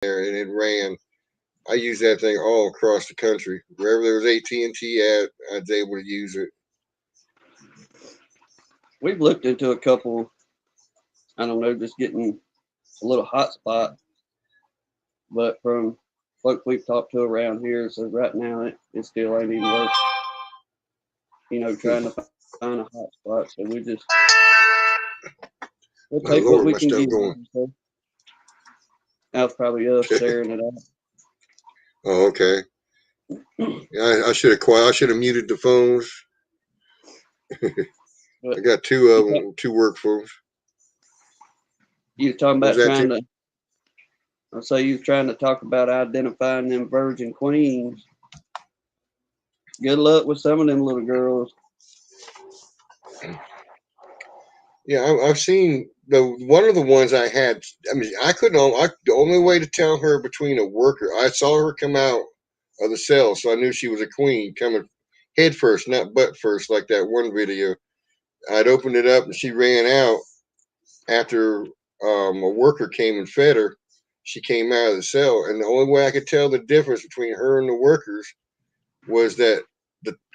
there, and it ran. I used that thing all across the country. Wherever there was AT&T at, I was able to use it. We've looked into a couple, I don't know, just getting a little hot spot, but from folks we've talked to around here, so right now it still ain't even worth, trying to find a hot spot. So we'll take My what we Lord, can my get. stuff going. So that was probably us tearing it out. Oh, okay. Yeah, I should have muted the phones. I got two of them, two work phones. You were talking What was about that, trying Tim? to. I say you was trying to talk about identifying them virgin queens. Good luck with some of them little girls. Yeah, I've seen the one of the ones I had. I mean, I couldn't. The only way to tell her between a worker, I saw her come out of the cell, so I knew she was a queen coming head first, not butt first, like that one video. I'd opened it up and she ran out after a worker came and fed her. She came out of the cell, and the only way I could tell the difference between her and the workers was that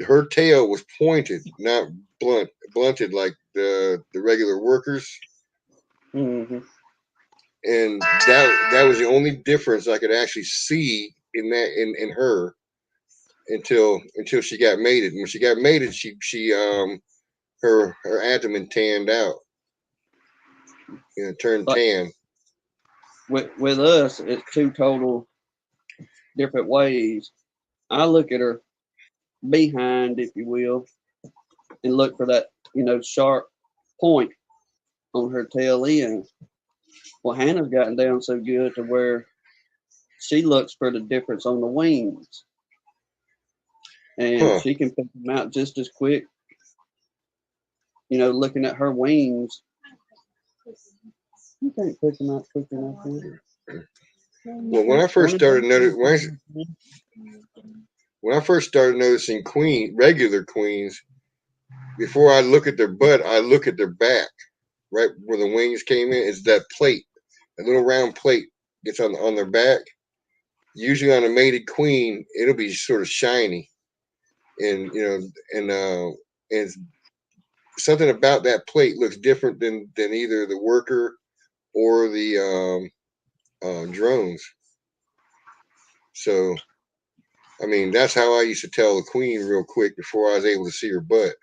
her tail was pointed, not blunted like the regular workers. Mm-hmm. And that was the only difference I could actually see in in her until she got mated. When she got mated, she her abdomen tanned out, turned Like tan. with us, it's two total different ways. I look at her behind, if you will, and look for that, sharp point on her tail end. Well, Hannah's gotten down so good to where she looks for the difference on the wings, and Huh. she can pick them out just as quick. Looking at her wings, you can't pick them out quick enough. Well, when I first started noticing regular queens, before I look at their butt, I look at their back, right where the wings came in. Is that plate, a little round plate, gets on their back. Usually on a mated queen, it'll be sort of shiny, and and something about that plate looks different than either the worker or the drones. So, I mean, that's how I used to tell the queen real quick before I was able to see her butt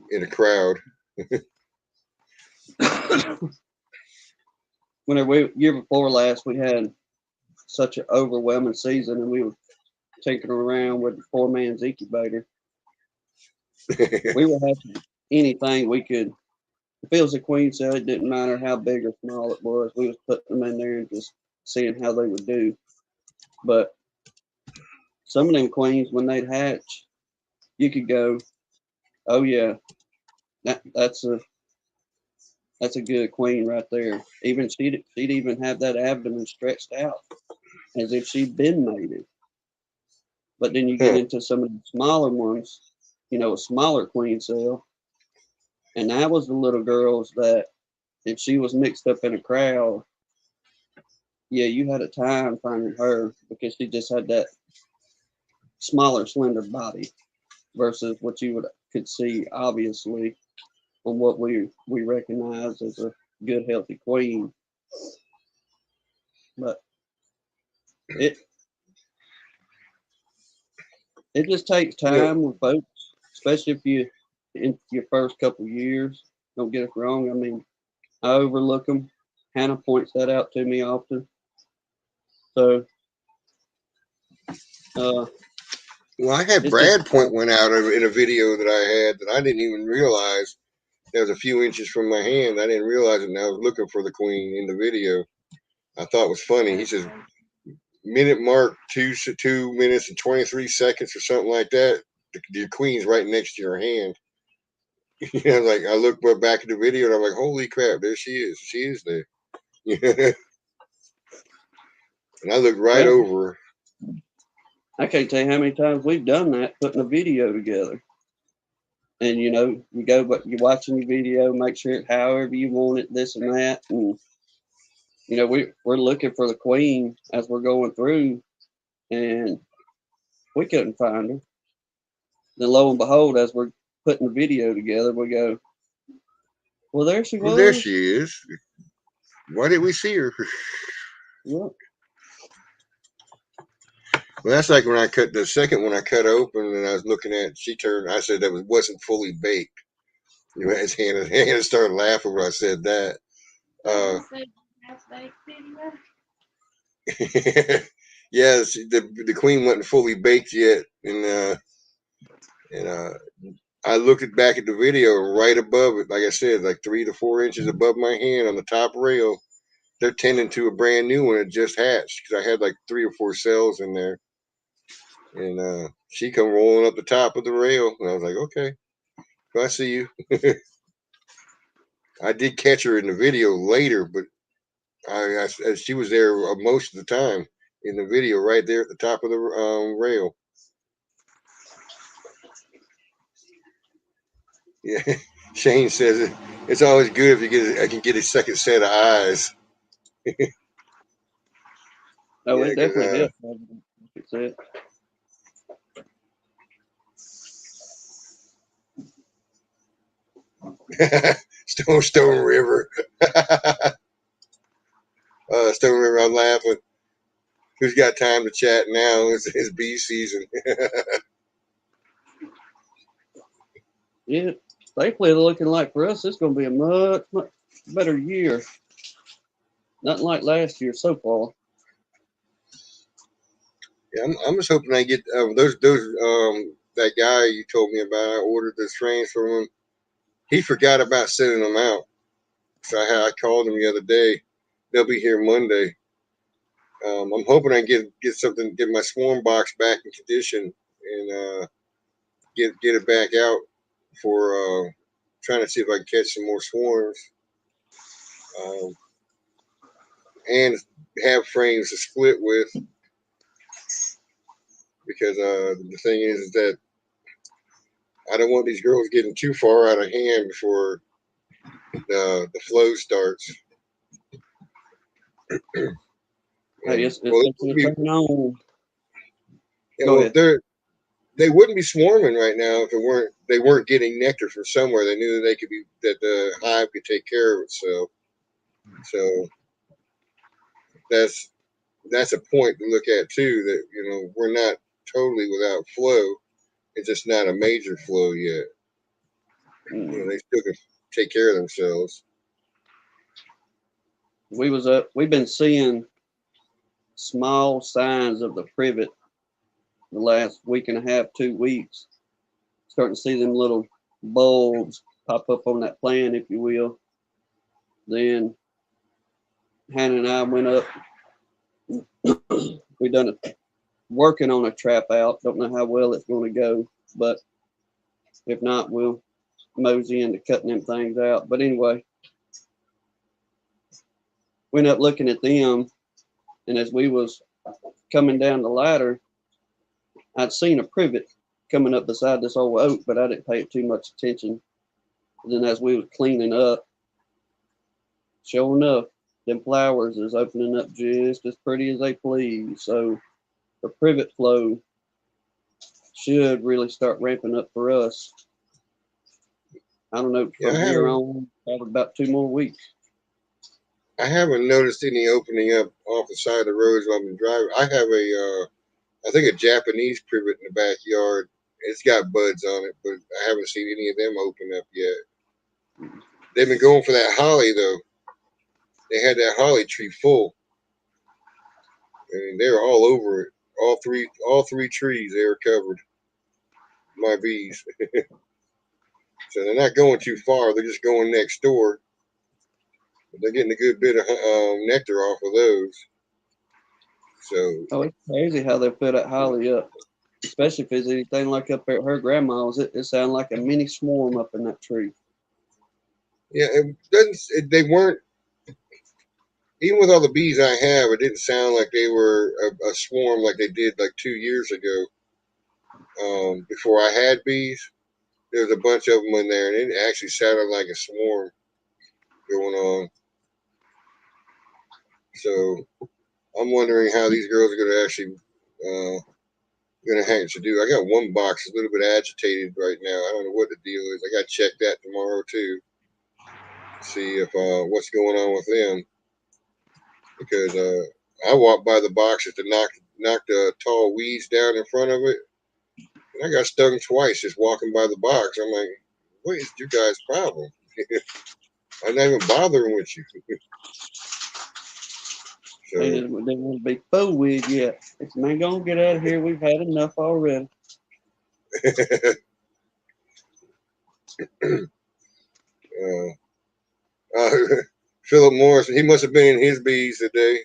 in a crowd. Whenever year before last, we had such an overwhelming season, and we were tinkering around with the 4-man's incubator. We were having anything we could. If it was a queen cell, it didn't matter how big or small it was. We was putting them in there and just seeing how they would do. But some of them queens, when they'd hatch, you could go, "Oh yeah, that's a good queen right there." Even she'd even have that abdomen stretched out as if she'd been mated. But then you get Huh. into some of the smaller ones, a smaller queen cell, and that was the little girls that if she was mixed up in a crowd, yeah, you had a time finding her because she just had that smaller, slender body versus what you could see obviously on what we recognize as a good healthy queen. But it it just takes You know, time with folks, especially if you in your first couple years. Don't get us wrong. I mean, I overlook them. Hannah points that out to me often. So uh, well, I had it's just Brad point one out in a video that I had that I didn't even realize. That was a few inches from my hand. I didn't realize it, and I was looking for the queen in the video. I thought it was funny. He says, minute mark 2 minutes and 23 seconds or something like that. The queen's right next to your hand. Like I look back at the video and I'm like, holy crap, there she is. She is there. And I looked right well, over her. I can't tell you how many times we've done that, putting a video together. And you go, but you're watching your video, make sure it however you want it, this and that, and we're looking for the queen as we're going through, and we couldn't find her. Then lo and behold, as we're putting the video together, we go, well, there she Well, there was. she is. Why did we see her? Yep. Well, that's like when I cut the second one. I cut open and I was looking at. She turned. I said that wasn't fully baked. His hand started laughing when I said that. Uh, yes, the queen wasn't fully baked yet, and I looked back at the video right above it. Like I said, like 3 to 4 inches above my hand on the top rail. They're tending to a brand new one that just hatched because I had like 3 or 4 cells in there, and she come rolling up the top of the rail, and I was like, okay, I see you. I did catch her in the video later, but she was there most of the time in the video, right there at the top of the rail. Yeah, Shane says it's always good if I can get a second set of eyes. Oh, Yeah, it definitely helps. Like you said. Stone River. Stone River, I'm laughing. Who's got time to chat now? It's bee season. Yeah, thankfully, they're looking like for us, it's going to be a much better year. Nothing like last year so far. Yeah, I'm just hoping I get those that guy you told me about. I ordered the strains from him. He forgot about sending them out, so I called him the other day. They'll be here Monday. I'm hoping I get something, get my swarm box back in condition, and get it back out for trying to see if I can catch some more swarms, um, and have frames to split with. Because the thing is that I don't want these girls getting too far out of hand before the flow starts. Hey, And it's well, fixing to turn on. yeah, Go well, ahead. they wouldn't be swarming right now if they weren't getting nectar from somewhere. They knew that that the hive could take care of itself. So that's that's a point to look at too. That we're not totally without flow. It's just not a major flow yet. They still can take care of themselves. We've been seeing small signs of the privet the last week and a half, 2 weeks. Starting to see them little bulbs pop up on that plant, if you will. Then Hannah and I went up. We done a working on a trap out. Don't know how well it's going to go, but if not, we'll mosey into cutting them things out. But anyway, went up looking at them, and as we was coming down the ladder, I'd seen a privet coming up beside this old oak, but I didn't pay too much attention. And then as we was cleaning up, sure enough, them flowers is opening up just as pretty as they please. So the privet flow should really start ramping up for us. I don't know, Yeah, from here on, probably about 2 more weeks. I haven't noticed any opening up off the side of the roads while I've been driving. I have I think a Japanese privet in the backyard. It's got buds on it, but I haven't seen any of them open up yet. They've been going for that holly though. They had that holly tree full. I mean, they're all over it. All three trees, they were covered. My bees. So they're not going too far. They're just going next door. But they're getting a good bit of nectar off of those. So Oh, it's crazy how they put that holly up, especially if it's anything like up at her grandma's. It sounded like a mini swarm up in that tree. yeah, it doesn't. They weren't, even with all the bees I have. It didn't sound like they were a swarm like they did like 2 years ago. Before I had bees, there was a bunch of them in there, and it actually sounded like a swarm going on. So I'm wondering how these girls are going to actually going to have to do. I got one box a little bit agitated right now. I don't know what the deal is. I got to check that tomorrow too. See if what's going on with them, because I walked by the boxes to knock the tall weeds down in front of it, and I got stung twice just walking by the box. I'm like, what is your guys' problem? I'm not even bothering with you. They So didn't want to be fooled with yet. If man gonna get out of here, we've had enough already. uh, Philip Morris, he must have been in his bees today.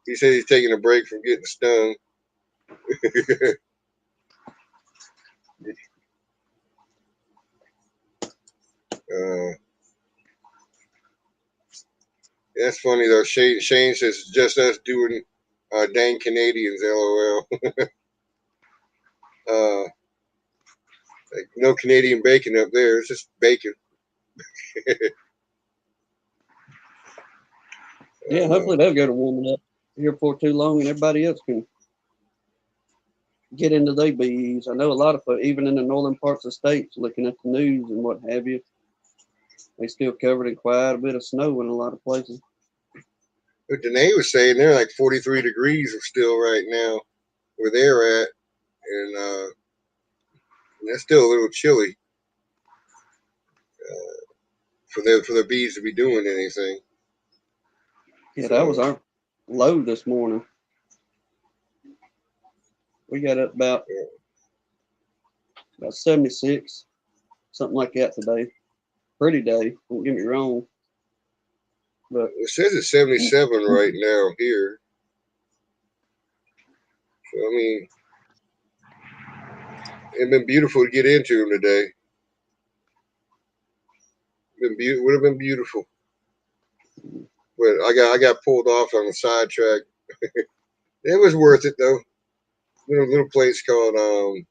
He said he's taking a break from getting stung. uh, that's funny though. Shane says it's just us doing dang Canadians, LOL. Like, no Canadian bacon up there. It's just bacon. Yeah, hopefully they'll go to warming up here before too long, and everybody else can get into their bees. I know a lot of folks, even in the northern parts of the states, looking at the news and what have you, they still covered in quite a bit of snow in a lot of places. But Danae was saying they're like 43 degrees still right now where they're at, and that's still a little chilly for the bees to be doing anything. Yeah, that was our low this morning. We got up about 76, something like that today. Pretty day, don't get me wrong. But It says it's 77 right now here. So, I mean, it'd been beautiful to get into them today. Would have been beautiful, but I got pulled off on the sidetrack. It was worth it though. Little place called a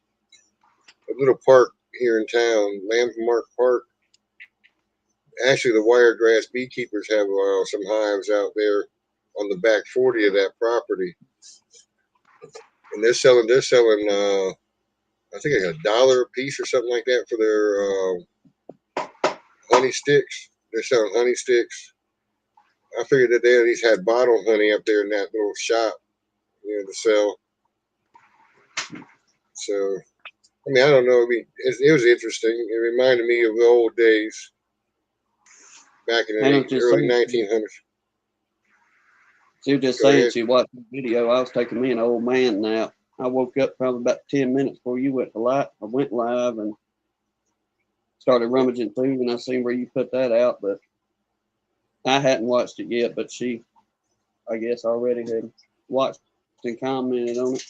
little park here in town, Landmark Park. Actually, the Wiregrass beekeepers have some hives out there on the back 40 of that property, and they're selling I think like $1 a piece or something like that for their honey sticks. They're selling honey sticks. I figured that they at least had bottled honey up there in that little shop, to sell. So, I mean, I don't know. I mean, it was interesting. It reminded me of the old days back in the early 1900s. She was just Go saying ahead. she watched the video. I was taking me an old man nap. I woke up probably about 10 minutes before you went to live. I went live and started rummaging through, and I seen where you put that out, but I hadn't watched it yet. But she, I guess, already had watched and commented on it.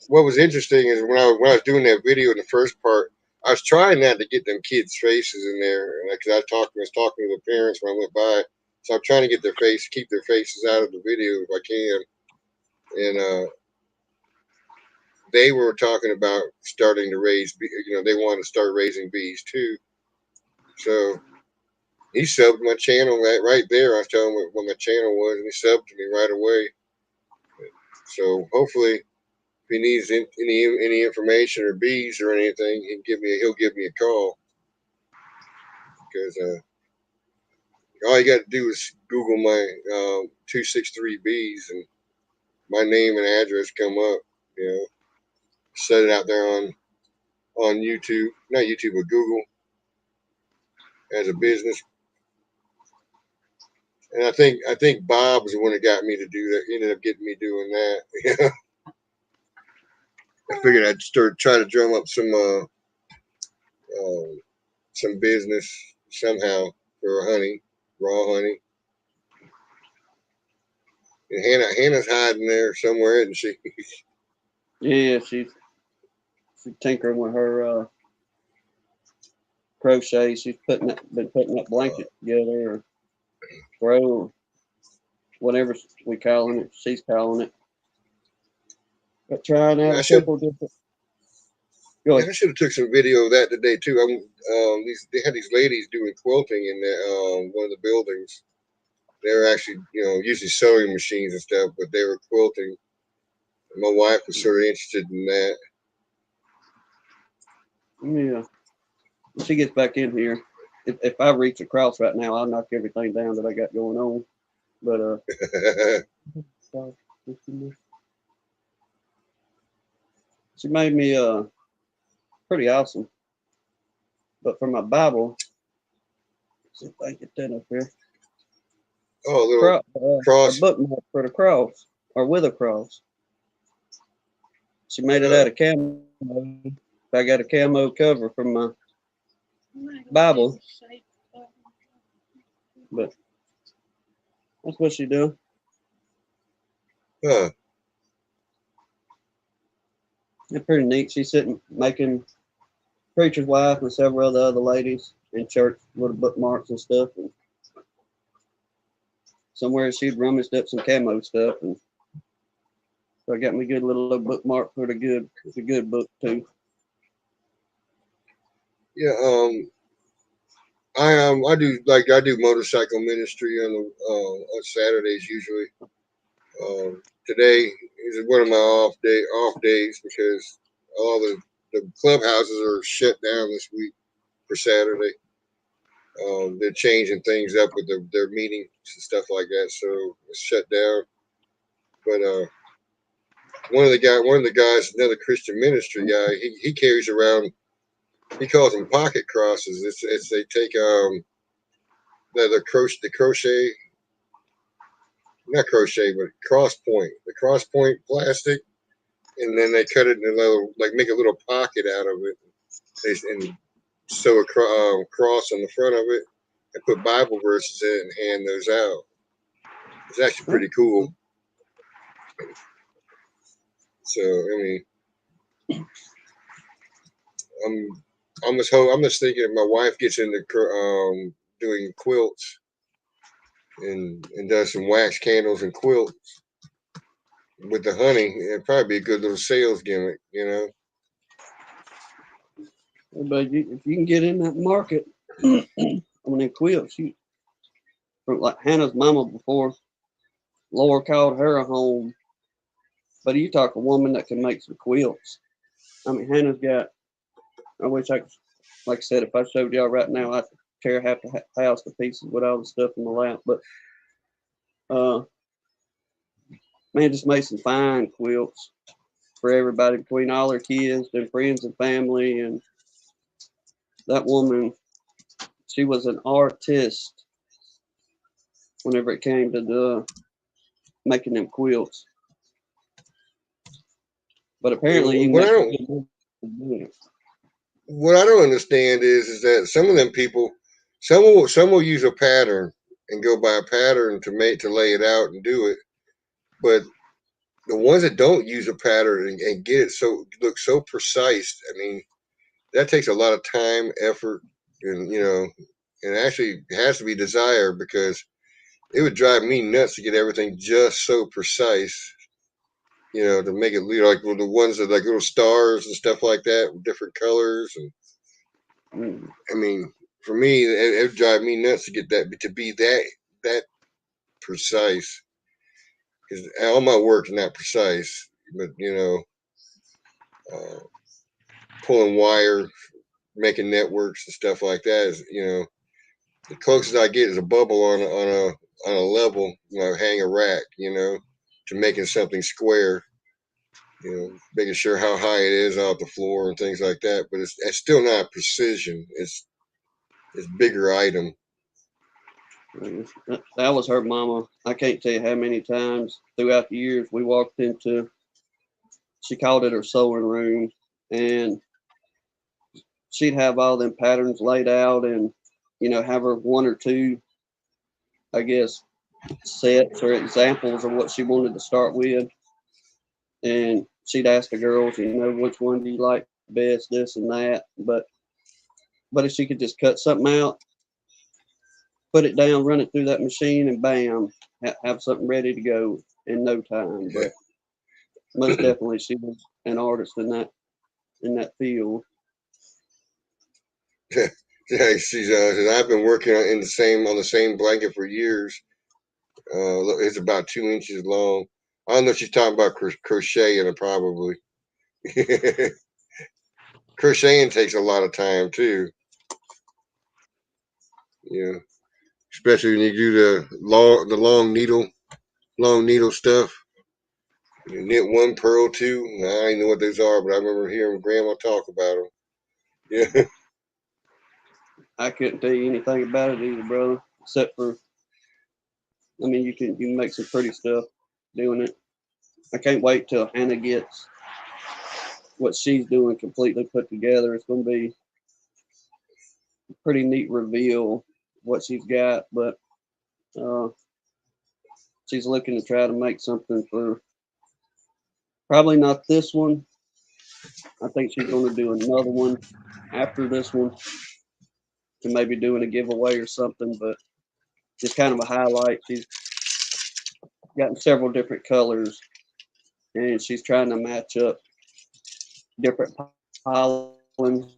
What was interesting is when I was doing that video in the first part, I was trying not to get them kids' faces in there, because was talking to the parents when I went by. So I'm trying to keep their faces out of the video if I can. And they were talking about starting to raise, they want to start raising bees too. So he subbed my channel right there. I was telling him what my channel was, and he subbed to me right away. So hopefully, if he needs any information or bees or anything, he'll give me a call, because all you got to do is Google my 263 bees, and my name and address come up. Set it out there on YouTube, not YouTube, but Google as a business. And I think Bob was the one that got me to do that. He ended up getting me doing that. I figured I'd start trying to drum up some business somehow for raw honey. And Hannah's hiding there somewhere, isn't she? Yeah, she's tinkering with her crochet. She's been putting that blanket together, or throw, or whatever we calling it. She's calling it. But trying out I a should couple different. Go Man, ahead. I should have took some video of that today too. They had these ladies doing quilting in one of the buildings. They were actually, using sewing machines and stuff, but they were quilting. My wife was sort of interested in that. Yeah. When she gets back in here, if I reach across right now, I'll knock everything down that I got going on. But she made me pretty awesome. But for my Bible, let's see if I can get that up here. Oh, a little A cross. bookmark for the cross or with a cross. She made it out of camo. I got a camo cover for my Bible, but that's what she do. Huh. It's pretty neat. She's sitting making preacher's wife and several other ladies in church little bookmarks and stuff. And somewhere she'd rummaged up some camo stuff, and so I got me a good little bookmark for the good book too. Yeah. I do motorcycle ministry on Saturdays usually. Today is one of my off days because all the clubhouses are shut down this week for Saturday. They're changing things up with their meetings and stuff like that, so it's shut down. But one of the guys, another Christian ministry guy, he carries around. He calls them pocket crosses. It's they take the crochet, not crochet, but the cross point plastic, and then they cut it in a little, like make a little pocket out of it, and sew a cross on the front of it, and put Bible verses in it and hand those out. It's actually pretty cool. So I mean, I'm I'm just thinking if my wife gets into doing quilts and does some wax candles and quilts with the honey, it'd probably be a good little sales gimmick, you know. But if you can get in that market on them quilts, like Hannah's mama before, Laura called her a home. But you talk a woman that can make some quilts. I mean, Hannah's got. I wish I could, like I said, if I showed y'all right now, I'd tear half the house to pieces with all the stuff in the lap. But man, just made some fine quilts for everybody between all her kids, their friends and family. And that woman, she was an artist whenever it came to the making them quilts. But apparently, you can What I make don't what I don't understand is that some of them people, some will use a pattern and go by a pattern to lay it out and do it, but the ones that don't use a pattern and get it so look so precise, I mean, that takes a lot of time, effort, and and actually has to be desire because it would drive me nuts to get everything just so precise. To make it like the ones that like little stars and stuff like that, with different colors, and I mean, for me, it would drive me nuts to get that to be that precise because all my work's not precise, but uh, pulling wire, making networks and stuff like that is the closest I get is a bubble on a level, hang a rack, to making something square, making sure how high it is off the floor and things like that. But it's still not precision. It's bigger item. That was her mama. I can't tell you how many times throughout the years we walked into, she called it her sewing room, and she'd have all them patterns laid out and, have her one or two, I guess, sets or examples of what she wanted to start with. And she'd ask the girls, which one do you like best, this and that. But if she could just cut something out, put it down, run it through that machine, and bam, have something ready to go in no time. But most definitely, she was an artist in that in that field. Yeah, she's I've been working on the same blanket for years. It's about 2 inches long. I don't know if she's talking about crocheting it probably. Crocheting takes a lot of time too. Yeah, especially when you do the long needle stuff. You knit one, purl two. I don't even know what those are, but I remember hearing Grandma talk about them. Yeah, I couldn't tell you anything about it either, brother, except for, I mean, you can make some pretty stuff doing it. I can't wait till Hannah gets what she's doing completely put together. It's going to be a pretty neat reveal what she's got, but uh, she's looking to try to make something for probably not this one. I think she's going to do another one after this one to maybe doing a giveaway or something, but just kind of a highlight. She's gotten several different colors and she's trying to match up different pollen,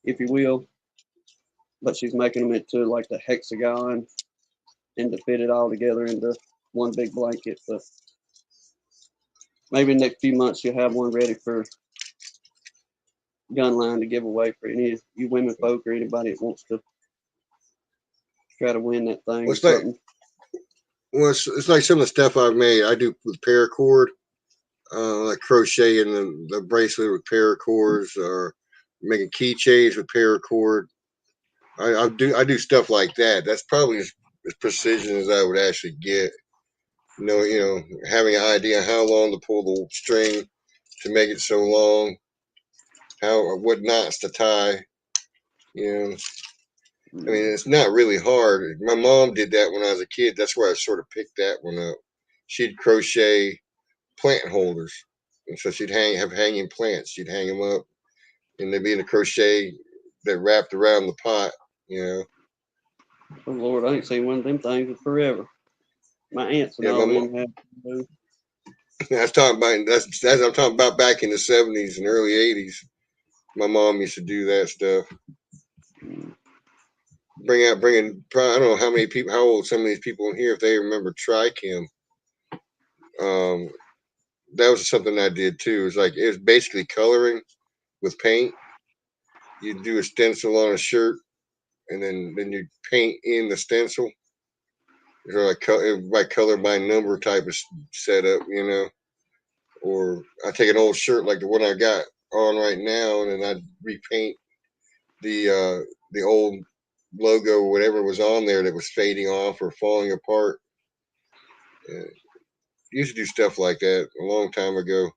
if you will, but she's making them into like the hexagon and to fit it all together into one big blanket. But maybe in the next few months you'll have one ready for gun line to give away for any of you women folk or anybody that wants to try to win that thing well, or something. it's like some of the stuff I've made. I do with paracord, like crocheting the bracelet with paracords, or making keychains with paracord. I do stuff like that. That's probably as precision as I would actually get. Having an idea how long to pull the string to make it so long, what knots to tie. You know, I mean, it's not really hard. My mom did that when I was a kid. That's where I sort of picked that one up. She'd crochet plant holders, and so she'd have hanging plants. She'd hang them up, and they'd be in a crochet that wrapped around the pot. You know. Oh Lord, I ain't seen one of them things in forever. My aunts and Yeah, all them have to that's talking about that's I'm talking about back in the '70s and early '80s. My mom used to do that stuff. Bringing. I don't know how many people, how old some of these people in here, if they remember Trichem. Um, that was something I did too. It was basically coloring with paint. You do a stencil on a shirt, and then you paint in the stencil. It's like color by number type of setup, Or I take an old shirt like the one I got on right now, and then I repaint the old logo or whatever was on there that was fading off or falling apart. Used to do stuff like that a long time ago.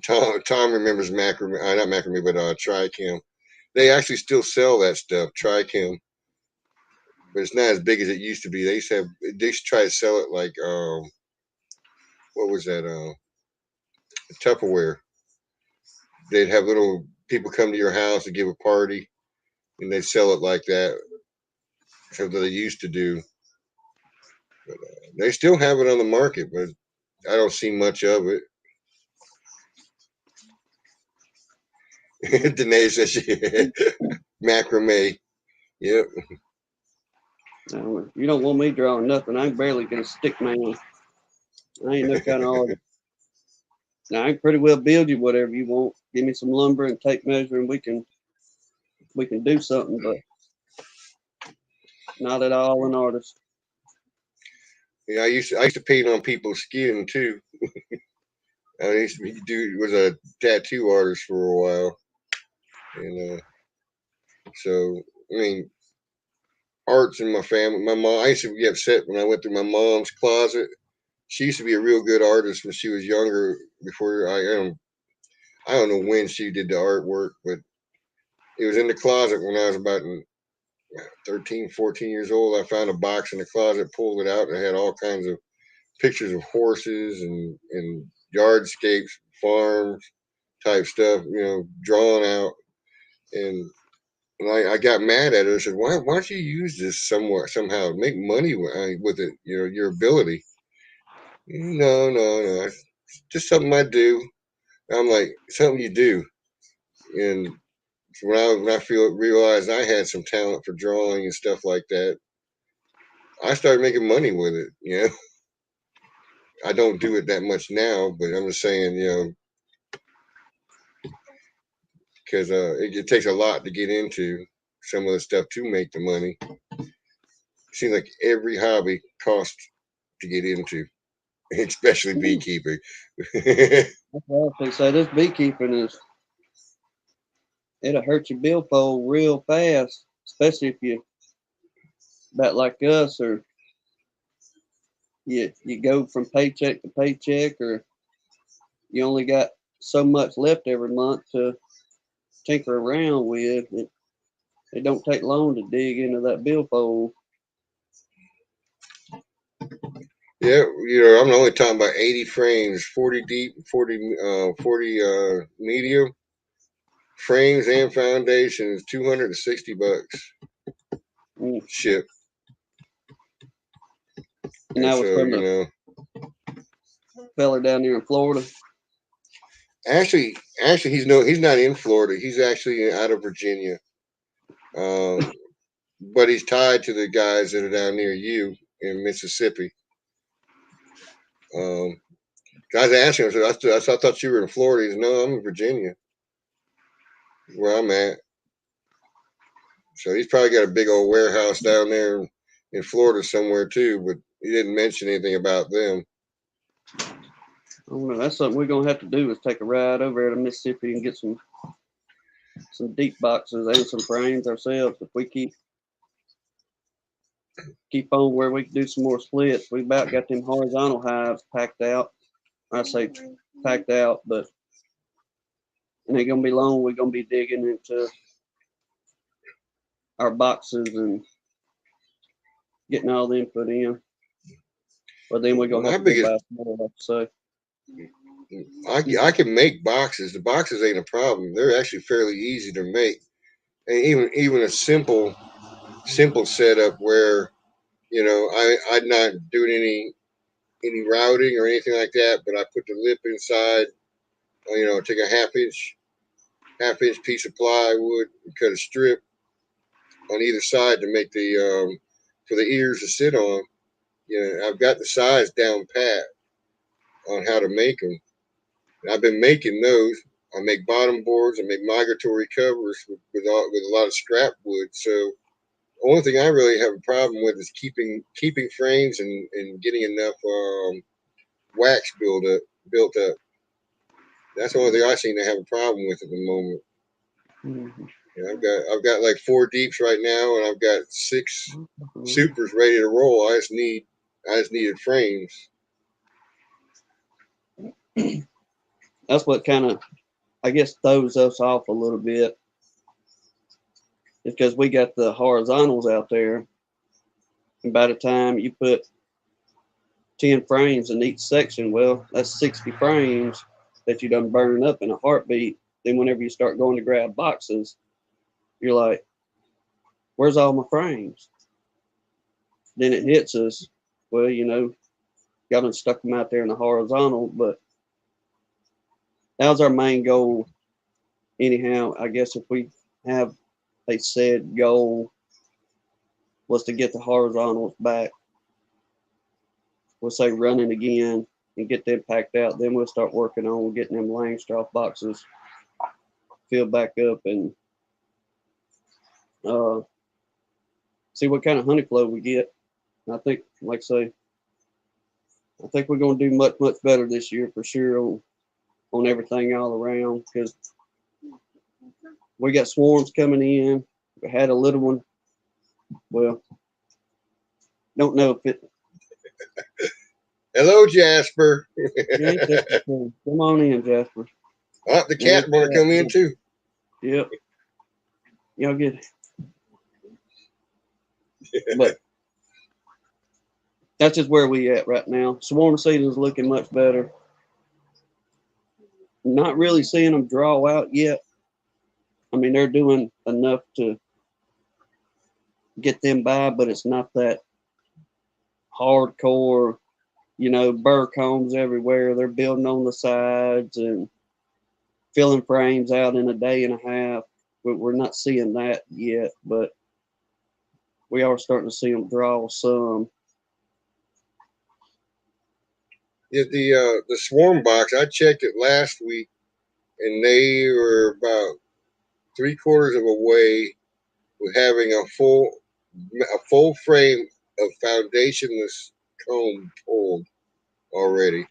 Tom remembers macrame, not macrame, but Trichem. They actually still sell that stuff, Trichem, but it's not as big as it used to be. They used to try to sell it like what was that Tupperware. They'd have little people come to your house to give a party, and they'd sell it like that. Something they used to do. But, they still have it on the market, but I don't see much of it. Danae says she macrame. Yep. You don't want me drawing nothing. I'm barely gonna stick man. I ain't no kind of artist. Now I can pretty well build you whatever you want. Give me some lumber and tape measure, and we can do something. But not at all an artist. Yeah, I used to paint on people's skin too. I used to was a tattoo artist for a while, and so I mean, art's in my family. My mom, I used to get upset when I went through my mom's closet. She used to be a real good artist when she was younger. Before I don't know when she did the artwork, but it was in the closet when I was about 13, 14 years old. I found a box in the closet, pulled it out, and it had all kinds of pictures of horses and yardscapes, farms type stuff, drawn out. And I got mad at her. I said, why don't you use this somehow, make money with it, your ability? No, no, no. It's just something I do. I'm like, something you do. And when I realized I had some talent for drawing and stuff like that, I started making money with it. I don't do it that much now, but I'm just saying, because it takes a lot to get into some of the stuff to make the money. It seems like every hobby costs to get into, especially beekeeping. That's what I was say. This beekeeping it'll hurt your billfold real fast, especially if you about like us, or you go from paycheck to paycheck, or you only got so much left every month to tinker around with. It don't take long to dig into that billfold. Yeah, I'm only talking about 80 frames, 40 deep, 40 medium frames and foundations, $260 Mm. ship. And And that was so, from the fella down there in Florida. actually, he's not in Florida. He's actually out of Virginia. But he's tied to the guys that are down near you in Mississippi. Um, I was asking him, I thought you were in Florida. He said, no, I'm in Virginia, where I'm at. So he's probably got a big old warehouse down there in Florida somewhere too, but he didn't mention anything about them. I don't know. That's something we're gonna have to do is take a ride over there to Mississippi and get some deep boxes and some frames ourselves. If we keep on where we can do some more splits, we about got them horizontal hives packed out. I say packed out, but it ain't gonna be long. We're gonna be digging into our boxes and getting all the input in. But then we're gonna My have to go biggest, buy some more, like I say. I can make boxes. The boxes ain't a problem. They're actually fairly easy to make, and even a simple setup where I'm not doing any routing or anything like that, but I put the lip inside. Take a half inch piece of plywood and cut a strip on either side to make the for the ears to sit on. I've got the size down pat on how to make them. And I've been making those. I make bottom boards. I make migratory covers with a lot of scrap wood. So the only thing I really have a problem with is keeping frames and getting enough wax built up. That's the only thing I seem to have a problem with at the moment. Mm-hmm. I've got like 4 deeps right now, and I've got 6 supers ready to roll. I just needed frames. That's what kind of, I guess, throws us off a little bit, because we got the horizontals out there, and by the time you put 10 frames in each section, well, that's 60 frames that you done burn up in a heartbeat. Then whenever you start going to grab boxes, you're like, where's all my frames? Then it hits us, well, got them stuck them out there in the horizontal, but that was our main goal. Anyhow, I guess if we have a said goal was to get the horizontals back, we'll say running again and get them packed out, then we'll start working on getting them Langstroth boxes filled back up and see what kind of honey flow we get. And I think, like I say, I think we're going to do much, much better this year for sure on everything all around, because we got swarms coming in. We had a little one. Well, don't know if it. Hello, Jasper. Come on in, Jasper. Oh, the cat want to come in too. Yep. Y'all get it. But that's just where we at right now. Swarm season is looking much better. Not really seeing them draw out yet. I mean, they're doing enough to get them by, but it's not that hardcore, burr combs everywhere. They're building on the sides, and filling frames out in a day and a half. We're not seeing that yet, but we are starting to see them draw some. Yeah, the swarm box, I checked it last week, and they were about 3/4 of a way with having a full frame of foundationless comb pulled already.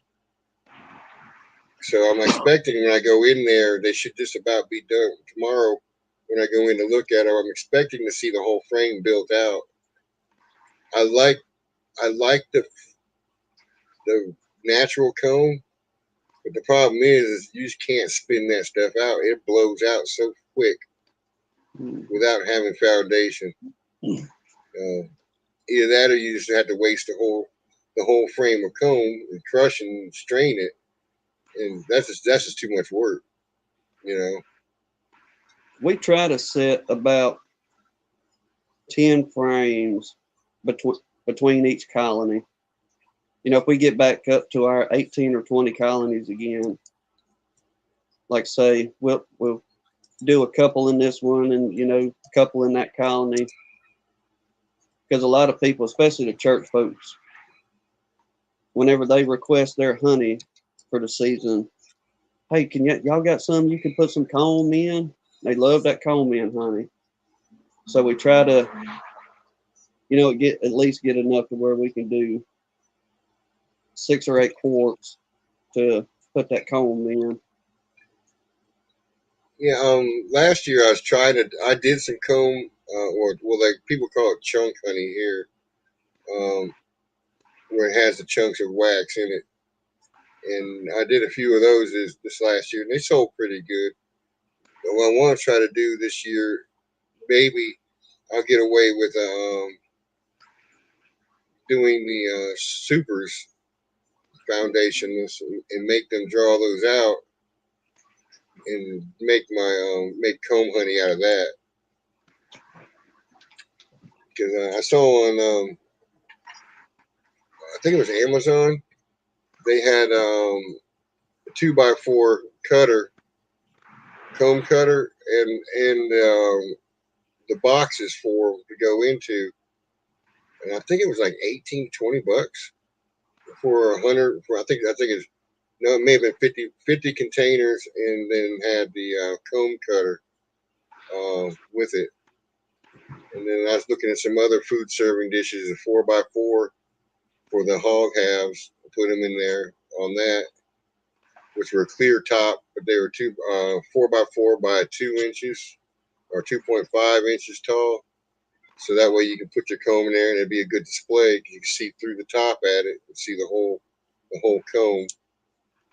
So I'm expecting when I go in there, they should just about be done tomorrow. When I go in to look at them, I'm expecting to see the whole frame built out. I like the natural comb, but the problem is you just can't spin that stuff out. It blows out so quick without having foundation. Either that, or you just have to waste the whole frame of comb and crush and strain it, and that's just too much work, you know. We try to set about 10 frames between each colony. If we get back up to our 18 or 20 colonies again, like say we'll do a couple in this one and a couple in that colony, because a lot of people, especially the church folks, whenever they request their honey for the season, hey, y'all got some you can put some comb in? They love that comb in honey. So we try to at least get enough to where we can do 6 or 8 quarts to put that comb in. Yeah. Last year I did some comb, or well, like people call it chunk honey here, where it has the chunks of wax in it, and I did a few of those this last year, and they sold pretty good. But what I want to try to do this year, maybe I'll get away with doing the supers foundations and make them draw those out and make comb honey out of that. Because I saw on I think it was Amazon, they had a 2x4 comb cutter, and the boxes for to go into, and I think it was like 18-20 bucks for 100. I think it's no, it may have been 50 containers, and then had the comb cutter with it. And then I was looking at some other food serving dishes, a 4x4 for the hog halves. Put them in there on that, which were clear top, but they were 4x4 by 2 inches or 2.5 inches tall. So that way you can put your comb in there, and it'd be a good display because you can see through the top at it and see the whole comb.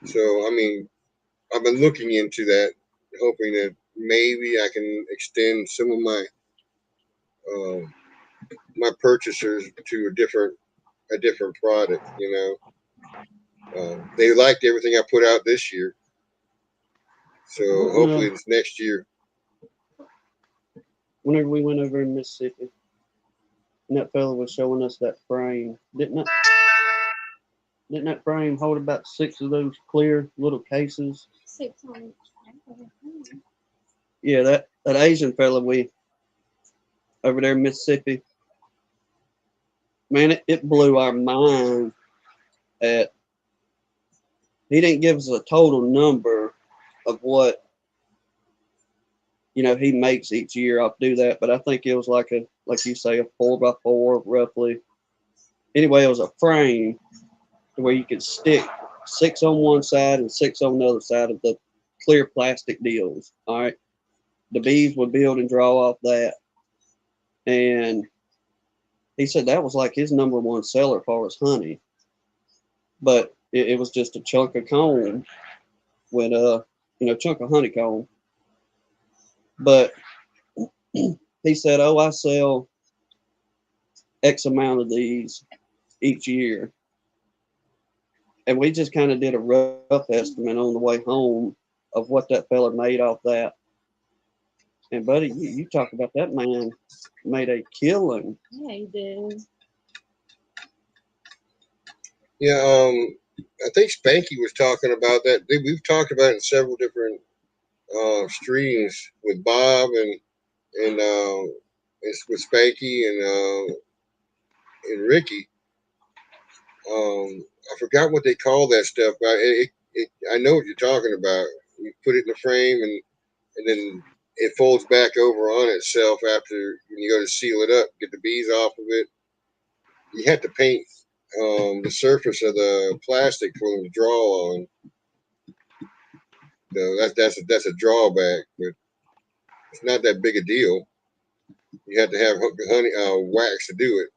So I mean, I've been looking into that, hoping that maybe I can extend some of um, my purchasers to a different product. They liked everything I put out this year, so hopefully it's next year. Whenever we went over in Mississippi, and that fella was showing us that frame, didn't that frame hold about 6 of those clear little cases? 6 on each. Yeah, that Asian fella we over there in Mississippi, man, it blew our mind. He didn't give us a total number of what he makes each year. I'll do that, but I think it was like you say, a 4x4 roughly. Anyway, it was a frame where you could stick 6 on one side and 6 on the other side of the clear plastic deals. All right, the bees would build and draw off that, and he said that was like his number one seller for his honey. But it was just a chunk of comb with chunk of honeycomb. But he said, "Oh, I sell X amount of these each year." And we just kind of did a rough estimate on the way home of what that fella made off that. And buddy, you talk about that man made a killing. Yeah, he did. Yeah, I think Spanky was talking about that. We've talked about it in several different streams with Bob and it's with Spanky and Ricky. I forgot what they call that stuff, but I know what you're talking about. You put it in the frame and then it folds back over on itself after when you go to seal it up, get the bees off of it. You have to paint the surface of the plastic for them to draw on. So that's a drawback, but it's not that big a deal. You have to have honey wax to do it.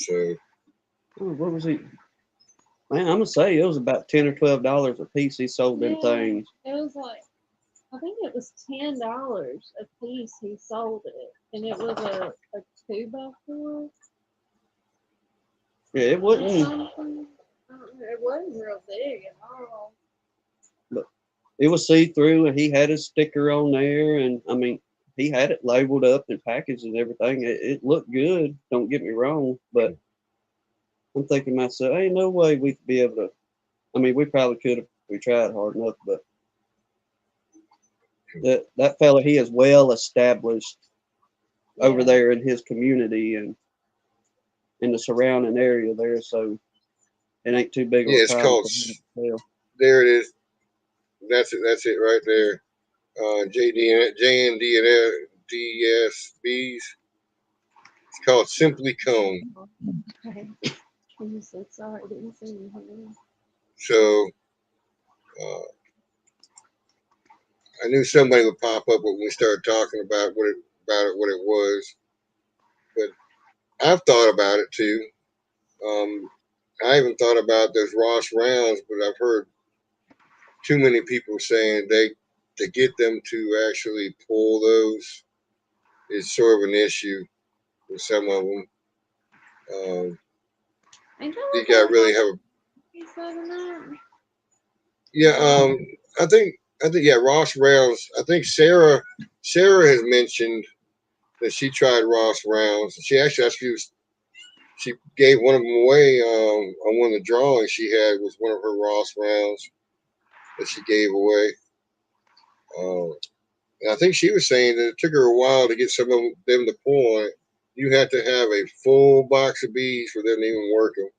So Oh, what was he? Man, I'm gonna say it was about $10 or $12 a piece. He sold them Yeah. things. It was like, I think it was $10 a piece. He sold it, and it was a 2x4 Yeah, it or wasn't. something. I don't know. It wasn't real big at all. It was see through, and he had his sticker on there, and I mean, he had it labeled up and packaged and everything. It looked good. Don't get me wrong, but I'm thinking to myself, ain't no way we could be able to. I mean, we probably could if we tried hard enough, but that fella, he is well established over Yeah. there in his community and in the surrounding area there, so it ain't too big of yeah, a it's problem called. for him to sell. There it is. That's it. That's it right there. JNDSBs. It's called Simply Cone. Okay. He said, sorry, didn't see anything. So I knew somebody would pop up when we started talking about what it was. But I've thought about it too. I even thought about those Ross rounds, but I've heard too many people saying to get them to actually pull those is sort of an issue with some of them. Ain't that You what got they to really had have a he said in that? yeah. I think yeah. Ross rounds. I think Sarah has mentioned that she tried Ross rounds. She actually she gave one of them away on one of the drawings she had was one of her Ross rounds that she gave away. And I think she was saying that it took her a while to get some of them to pull on it. You had to have a full box of bees for them to even work them,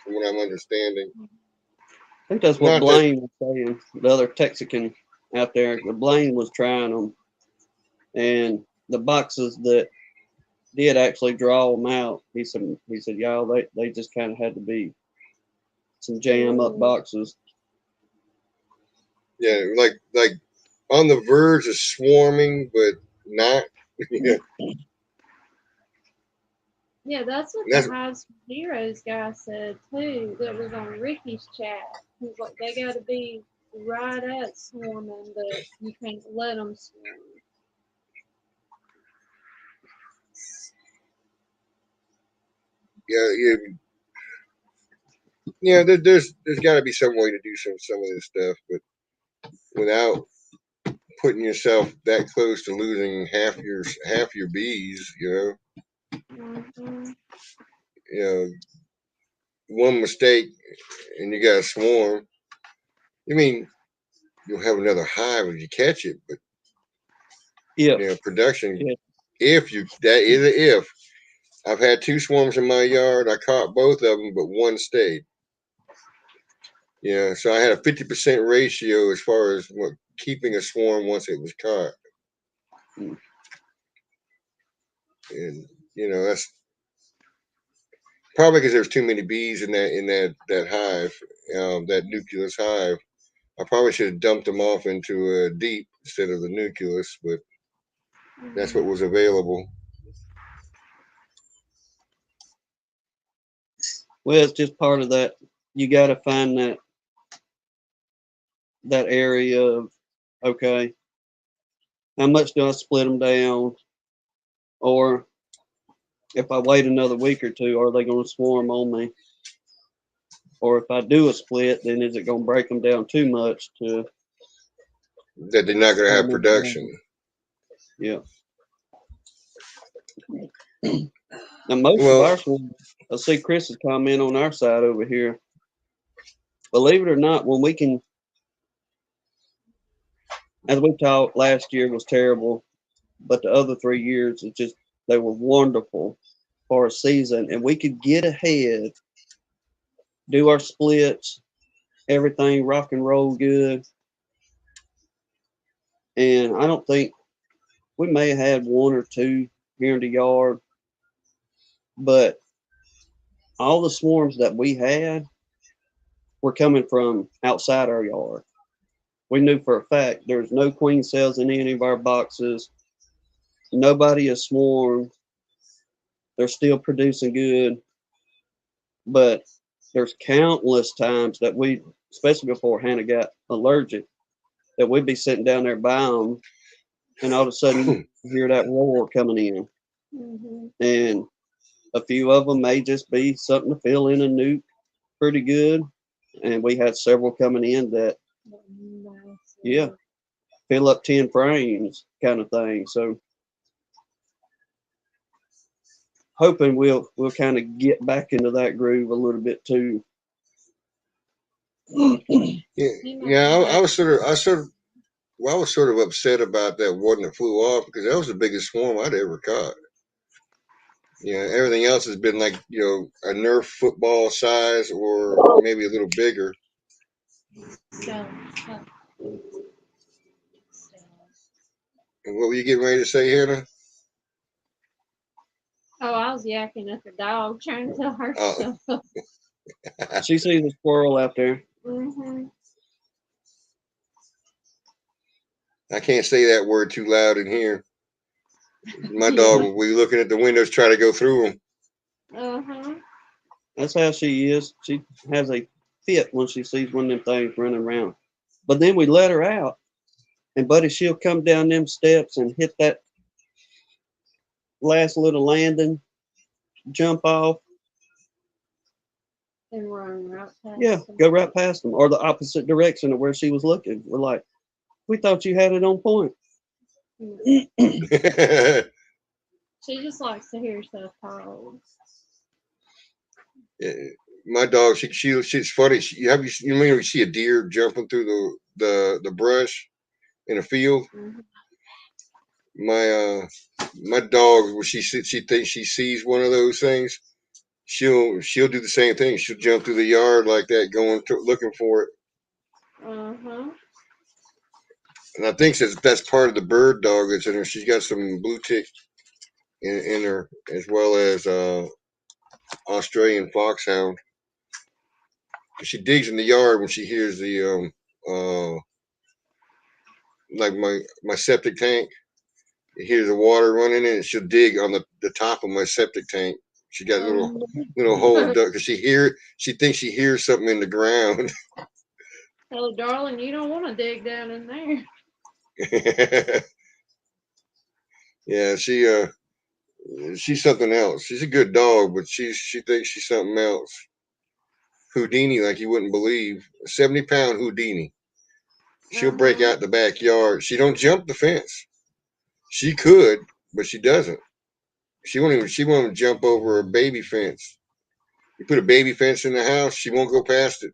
from what I'm understanding. I think that's what Not that, Blaine was saying. The other Texican out there, the Blaine was trying them, and the boxes that did actually draw them out. He said, y'all, they just kind of had to be some jam up boxes. yeah, like on the verge of swarming, but not. Yeah, Yeah, that's what that's the Hives for Heroes guy said too. That was on Ricky's chat. He's like, they got to be right at swarming, but you can't let them swarm. yeah. Yeah, there's got to be some way to do some of this stuff, but without putting yourself that close to losing half your bees, Mm-hmm. you know, one mistake and you got a swarm. I mean, you'll have another hive if you catch it, but Yeah, production. yeah. If you that is an if. I've had 2 swarms in my yard. I caught both of them, but one stayed. Yeah, so I had a 50% ratio as far as keeping a swarm once it was caught. Mm. And that's probably because there's too many bees in that hive, that nucleus hive. I probably should have dumped them off into a deep instead of the nucleus, but that's what was available. Well, it's just part of that. You got to find that area of, okay, how much do I split them down, or if I wait another week or two, are they going to swarm on me? Or if I do a split, then is it going to break them down too much to That they're not going to have production. Yeah. Now most of our swarms, I see Chris's comment on our side over here. Believe it or not, when we can as we talked, last year was terrible, but the other 3 years, they were wonderful for a season, and we could get ahead, do our splits, everything rock and roll good. And I don't think we may have had one or two here in the yard, but all the swarms that we had were coming from outside our yard. We knew for a fact there's no queen cells in any of our boxes. Nobody has swarmed. They're still producing good. But there's countless times that we, especially before Hannah got allergic, that we'd be sitting down there by them, and all of a sudden you hear that roar coming in. Mm-hmm. And a few of them may just be something to fill in a nuke pretty good. And we had several coming in that, Nice. yeah, fill up 10 frames kind of thing. So hoping we'll kind of get back into that groove a little bit too. Yeah. I was sort of upset about that one that flew off because that was the biggest swarm I'd ever caught. Everything else has been like, a Nerf football size or maybe a little bigger. So, And what were you getting ready to say, Hannah? oh, I was yakking at the dog trying to tell her Oh. stuff. She sees a squirrel out there. Mm-hmm. I can't say that word too loud in here. My dog will be looking at the windows, try to go through them. Uh-huh. That's how she is. She has a fit when she sees one of them things running around. But then we let her out, and buddy, she'll come down them steps and hit that last little landing, jump off. And run right past Yeah, them. go right past them, or the opposite direction of where she was looking. We're like, we thought you had it on point. She just likes to hear stuff told. My dog, she's funny. You mean you see a deer jumping through the brush in a field? Mm-hmm. My dog, when she thinks she sees one of those things, she'll do the same thing. She'll jump through the yard like that, looking for it. Uh-huh. And I think that's part of the bird dog that's in her. She's got some blue tick in her, as well as Australian foxhound. She digs in the yard when she hears the like my septic tank. You hear the water running in, and she'll dig on the top of my septic tank. She got a little hole because she thinks she hears something in the ground. Oh, darling, you don't want to dig down in there. Yeah, she's something else. She's a good dog, but she thinks she's something else. Houdini, like you wouldn't believe. A 70-pound Houdini. She'll break out the backyard. She don't jump the fence. She could, but she doesn't. She won't jump over a baby fence. You put a baby fence in the house, she won't go past it.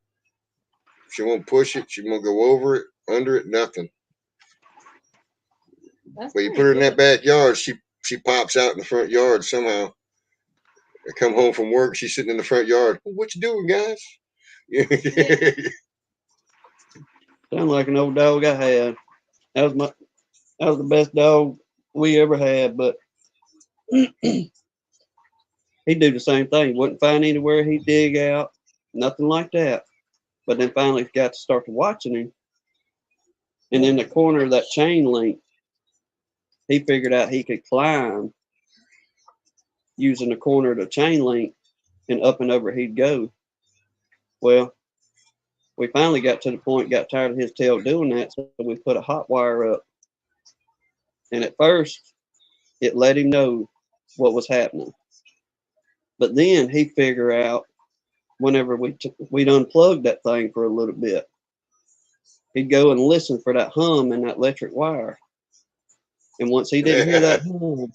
She won't push it. She won't go over it, under it, nothing. That's But you put her in that backyard, she pops out in the front yard somehow. I come home from work, she's sitting in the front yard. What you doing, guys? Sound like an old dog I had. That was the best dog we ever had, but he'd do the same thing. Wouldn't find anywhere he'd dig out, nothing like that. But then finally got to start watching him. And in the corner of that chain link, he figured out he could climb using the corner of the chain link, and up and over he'd go. Well, we finally got to the point, got tired of his tail doing that, so we put a hot wire up. And at first, it let him know what was happening. But then he figured out whenever we'd unplug that thing for a little bit, he'd go and listen for that hum in that electric wire. And once he didn't hear that hum,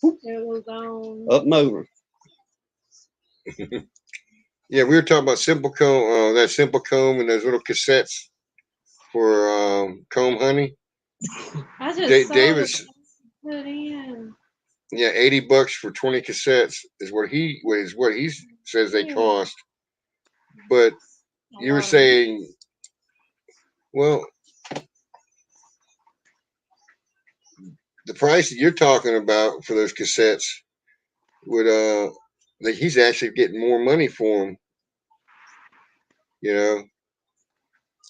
it was on. up and over. Yeah, we were talking about Simple Comb, that Simple Comb and those little cassettes for comb honey. I just saw Davis, the put in. yeah, $80 for 20 cassettes is what he says they Yeah, cost. But a you were lot of money. saying, well, the price that you're talking about for those cassettes would like he's actually getting more money for them. You know,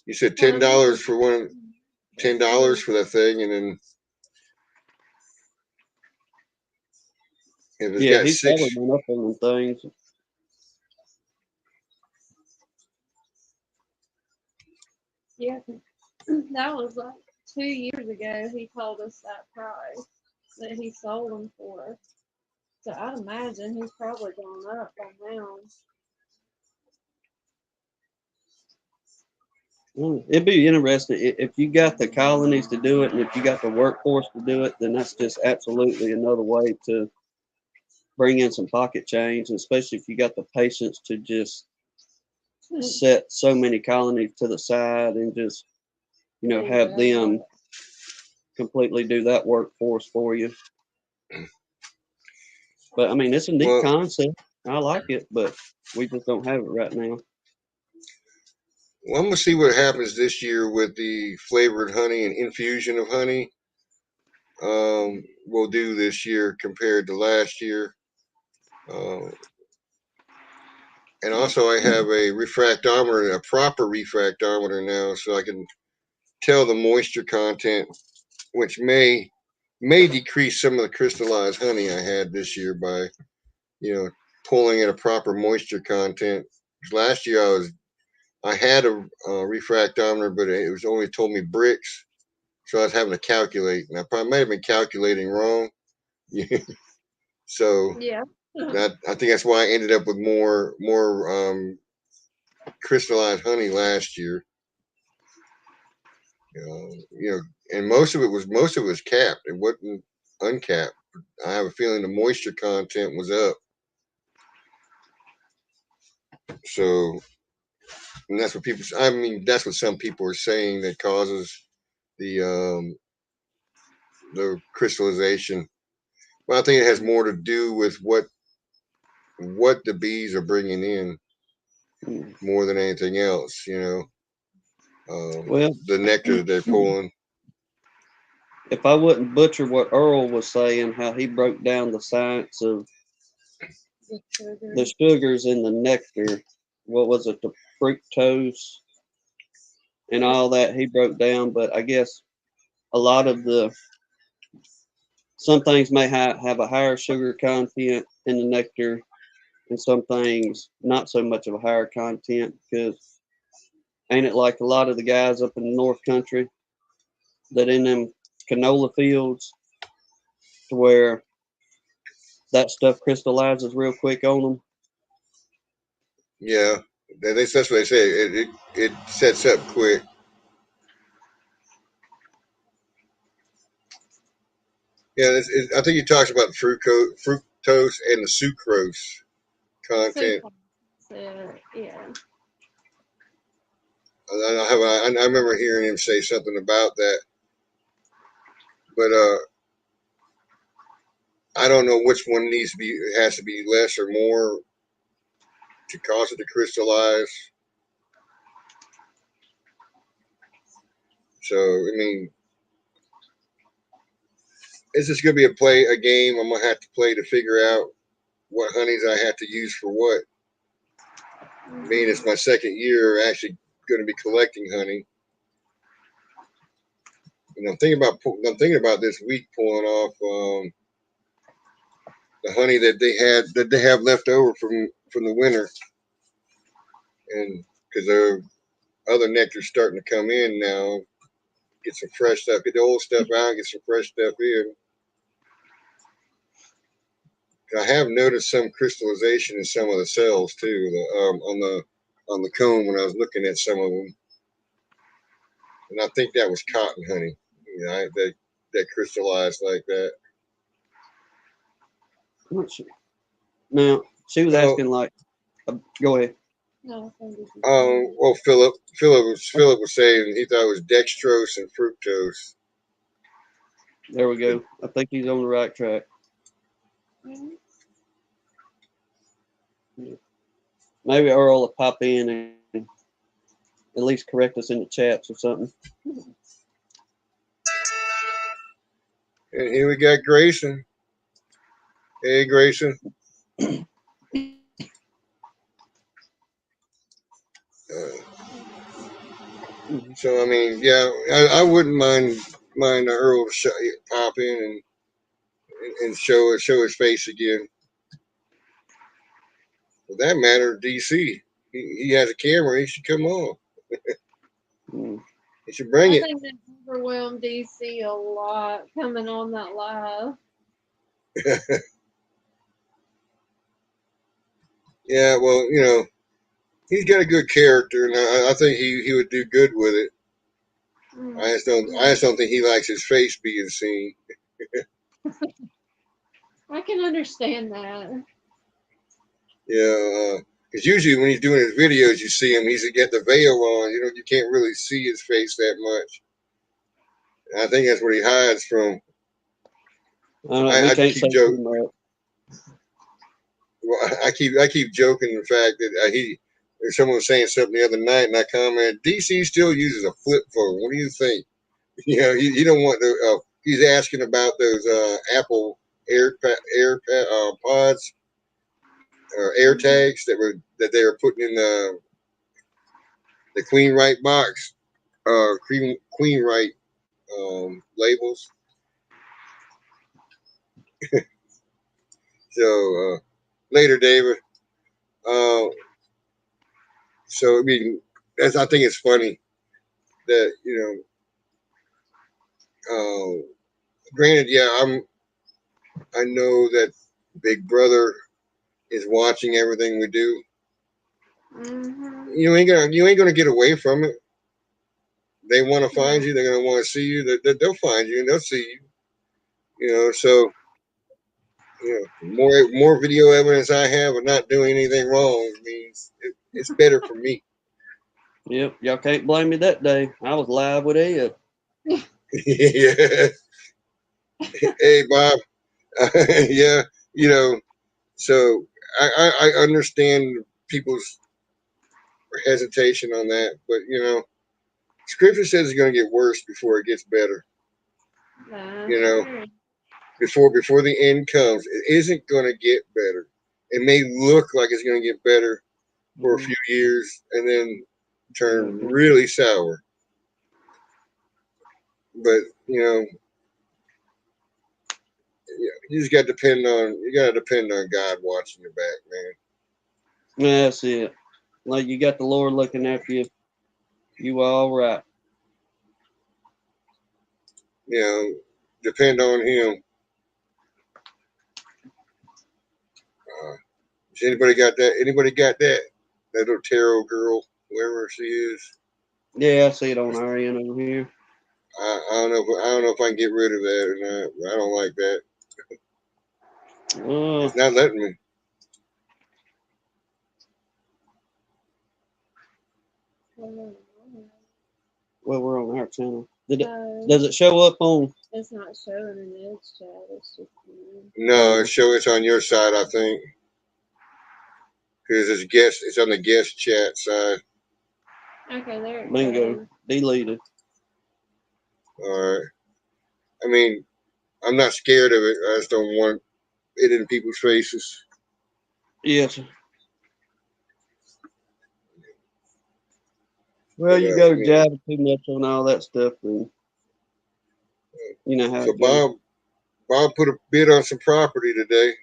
you said Well, he $10 was for one, yeah, $10 for that thing, and then if it's Yeah, got he probably six, went up on them things. yeah. That was like 2 years ago. He told us that price that he sold them for. So I'd imagine he's probably gone up by now. It'd be interesting if you got the colonies to do it, and if you got the workforce to do it, then that's just absolutely another way to bring in some pocket change, especially if you got the patience to just set so many colonies to the side and just have them completely do that workforce for you. But I mean, it's a neat well, concept. I like it, but we just don't have it right now. I'm gonna see what happens this year with the flavored honey and infusion of honey. We'll do this year compared to last year. Uh, and also, I have a refractometer, a proper refractometer now, so I can tell the moisture content, which may decrease some of the crystallized honey I had this year by pulling at a proper moisture content. Last year I had a refractometer, but it was only told me bricks, so I was having to calculate, and I probably might have been calculating wrong. So Yeah. I think that's why I ended up with more crystallized honey last year. And most of it was capped. It wasn't uncapped. I have a feeling the moisture content was up. So, and that's what people. I mean, that's what some people are saying that causes the crystallization. But I think it has more to do with what the bees are bringing in more than anything else. Well, The nectar that they're pulling. if I wouldn't butcher what Earl was saying, how he broke down the science of the sugars in the nectar, what was it, the fructose and all that he broke down. But I guess a lot of some things may have a higher sugar content in the nectar, and some things not so much of a higher content, because ain't it like a lot of the guys up in the North Country that in them canola fields to where that stuff crystallizes real quick on them? Yeah, that's what they say. It sets up quick. Yeah, I think he talks about fructose and the sucrose content. Yeah. I remember hearing him say something about that, but I don't know which one has to be less or more to cause it to crystallize. So I mean, it's just gonna be a game I'm gonna have to play to figure out what honeys I have to use for what. I mean, it's my second year actually going to be collecting honey. And I'm thinking about this week pulling off the honey that they have left over from the winter, and because their other nectar's starting to come in now, get some fresh stuff, get the old stuff out, get some fresh stuff in. I have noticed some crystallization in some of the cells too, on the comb when I was looking at some of them, and I think that was cotton honey. That crystallized like that. I'm not sure. Now, she was Well, asking like, go ahead. No, well, Philip was saying he thought it was dextrose and fructose. There we go. I think he's on the right track. Mhm. Maybe Earl will pop in and at least correct us in the chats or something. And here we got Grayson. Hey, Grayson. So I mean, yeah, I wouldn't mind Earl to pop in and show his face again. For that matter, DC, he has a camera. He should come on. Mm. He should bring I it. think that overwhelmed DC a lot coming on that live. Yeah, well, he's got a good character, and I think he would do good with it. I just don't think he likes his face being seen. I can understand that. Yeah, because usually when he's doing his videos, you see him. He's got the veil on. You can't really see his face that much. And I think that's what he hides from. We I can't keep say too joking. much. Well, I keep joking the fact that someone was saying something the other night, and I commented, DC still uses a flip phone. What do you think? He don't want to. He's asking about those Apple Pods or AirTags that they were putting in the Queen Right box, Queen Right labels. So later, David. So I mean, I think it's funny that granted, yeah, I know that Big Brother is watching everything we do. Mm-hmm. You ain't gonna get away from it. They want to find you. They're gonna want to see you. They'll find you and they'll see you. So more video evidence I have of not doing anything wrong means it's better for me. Yep, y'all can't blame me that day. I was live with Ed. Yeah. Hey, Bob. Yeah. So I understand people's hesitation on that, but Scripture says it's going to get worse before it gets better. Before the end comes, it isn't going to get better. It may look like it's going to get better for a few years and then turn really sour. But you just got to depend on God watching your back, man. That's it. Like you got the Lord looking after you. You all right. Depend on Him. Has anybody got that? Anybody got that? That little tarot girl, whoever she is. Yeah, I see it on our end over here. I don't know if I can get rid of that or not. I don't like that. It's not letting me. Well, we're on our channel. Does it show up on? It's not showing in the Edge chat. It's just. No, it's on your side, I think. Because it's on the guest chat side. Okay, there it Bingo. goes. Deleted. All right. I mean, I'm not scared of it. I just don't want it in people's faces. Yes. Well, you go jab too much on all that stuff, then you know how So it goes. Bob put a bid on some property today.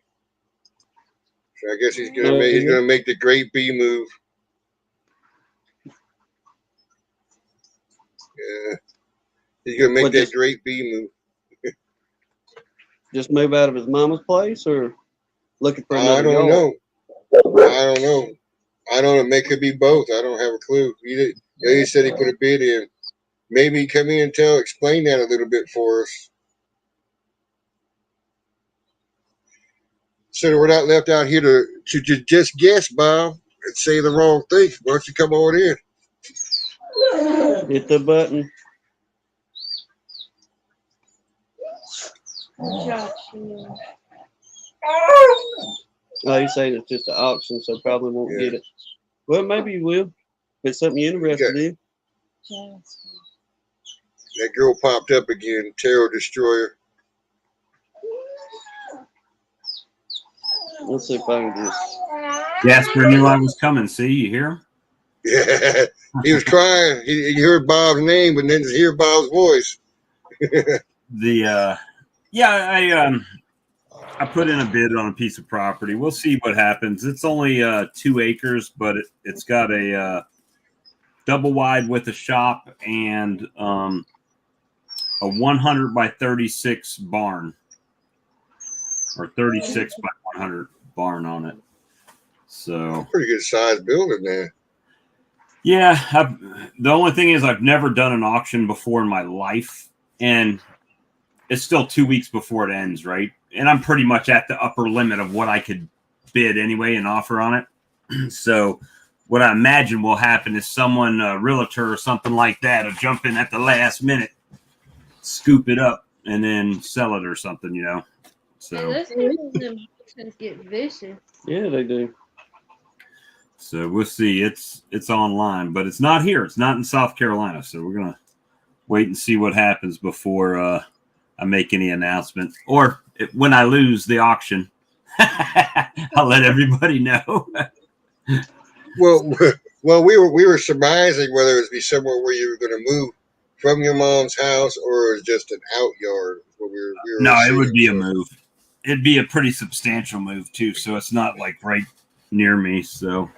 So I guess he's gonna make the great B move. Yeah, he's gonna make that great B move. Just move out of his mama's place, or looking for another I don't yard? know. I don't know. It could be both. I don't have a clue. He said he put a bid in. Maybe come in and explain that a little bit for us. So we're not left out here to just guess, Bob, and say the wrong thing. Why don't you come on in? Hit the button. Gotcha. Oh, he's saying it's just an auction, so probably won't Yeah. get it. Well, maybe you will. If it's something you're interested in. Jasper. That girl popped up again, Terror Destroyer. Let's see if I can just. Jasper knew I was coming. See, you hear him? Yeah, he was crying. He heard Bob's name, but then to hear Bob's voice. I put in a bid on a piece of property. We'll see what happens. It's only 2 acres, but it's got a double wide with a shop and a 100 by 36 barn, or 36 by 100 barn on it. So Pretty good sized building there. yeah, the only thing is I've never done an auction before in my life, and it's still 2 weeks before it ends, right? And I'm pretty much at the upper limit of what I could bid anyway and offer on it. So what I imagine will happen is someone, a realtor or something like that, will jump in at the last minute, scoop it up, and then sell it or something, you know. And So those people's emotions get vicious. Yeah, they do. we'll see. It's online, but it's not here. It's not in South Carolina. So we're gonna wait and see what happens before I make any announcement. Or when I lose the auction, I'll let everybody know. Well, we were surmising whether it'd be somewhere where you were going to move from your mom's house or it's just an out yard. We were No, it would assuming, be a so. move. It'd be a pretty substantial move too. So it's not like right near me. So,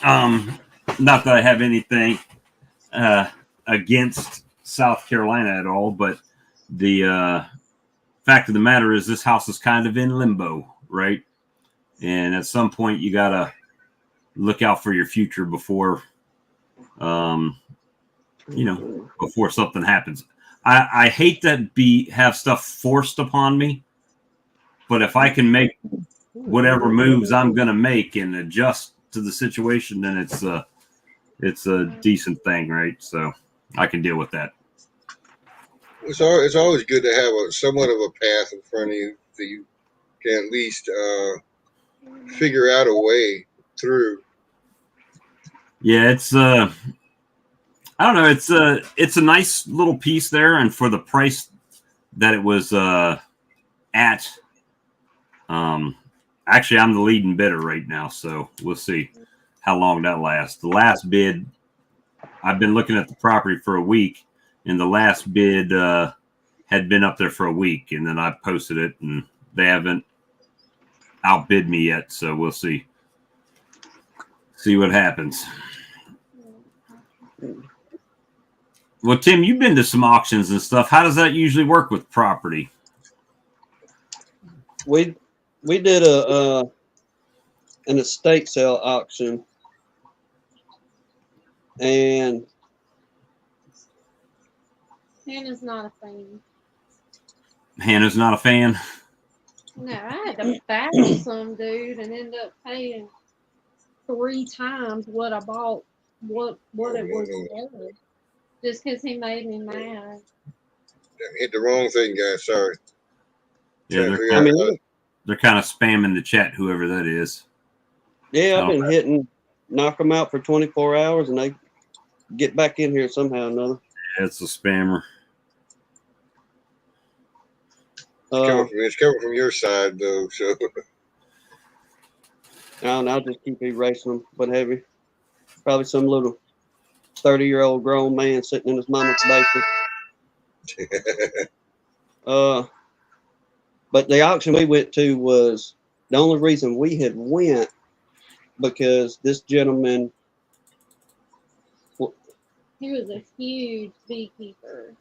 not that I have anything against South Carolina at all, but the fact of the matter is this house is kind of in limbo, right? And at some point you gotta look out for your future before before something happens. I hate that have stuff forced upon me, but if I can make whatever moves I'm gonna make and adjust to the situation, then it's a decent thing, right? So I can deal with that. It's always good to have somewhat of a path in front of you that you can at least figure out a way through. Yeah, it's I don't know, it's a nice little piece there, and for the price that it was at, actually I'm the leading bidder right now, so we'll see how long that lasts. The last bid, I've been looking at the property for a week, and the last bid had been up there for a week, and then I posted it, and they haven't outbid me yet, so we'll see what happens. Well, Tim, you've been to some auctions and stuff. How does that usually work with property? We did an estate sale auction, and Hannah's not a fan. Hannah's not a fan. No, I had to battle some dude and end up paying 3 times what I bought, what it was worth, just because he made me mad. Hit the wrong thing, guys. Sorry. Yeah, they're kind of spamming the chat, whoever that is. Yeah, I've been hitting, knock them out for 24 hours, and they get back in here somehow or another. Yeah, it's a spammer. It's coming from your side, though. So I'll just keep erasing them, but heavy. Probably some little 30-year-old grown man sitting in his mama's basement. But the auction we went to was the only reason we had went because this gentleman. He was a huge beekeeper.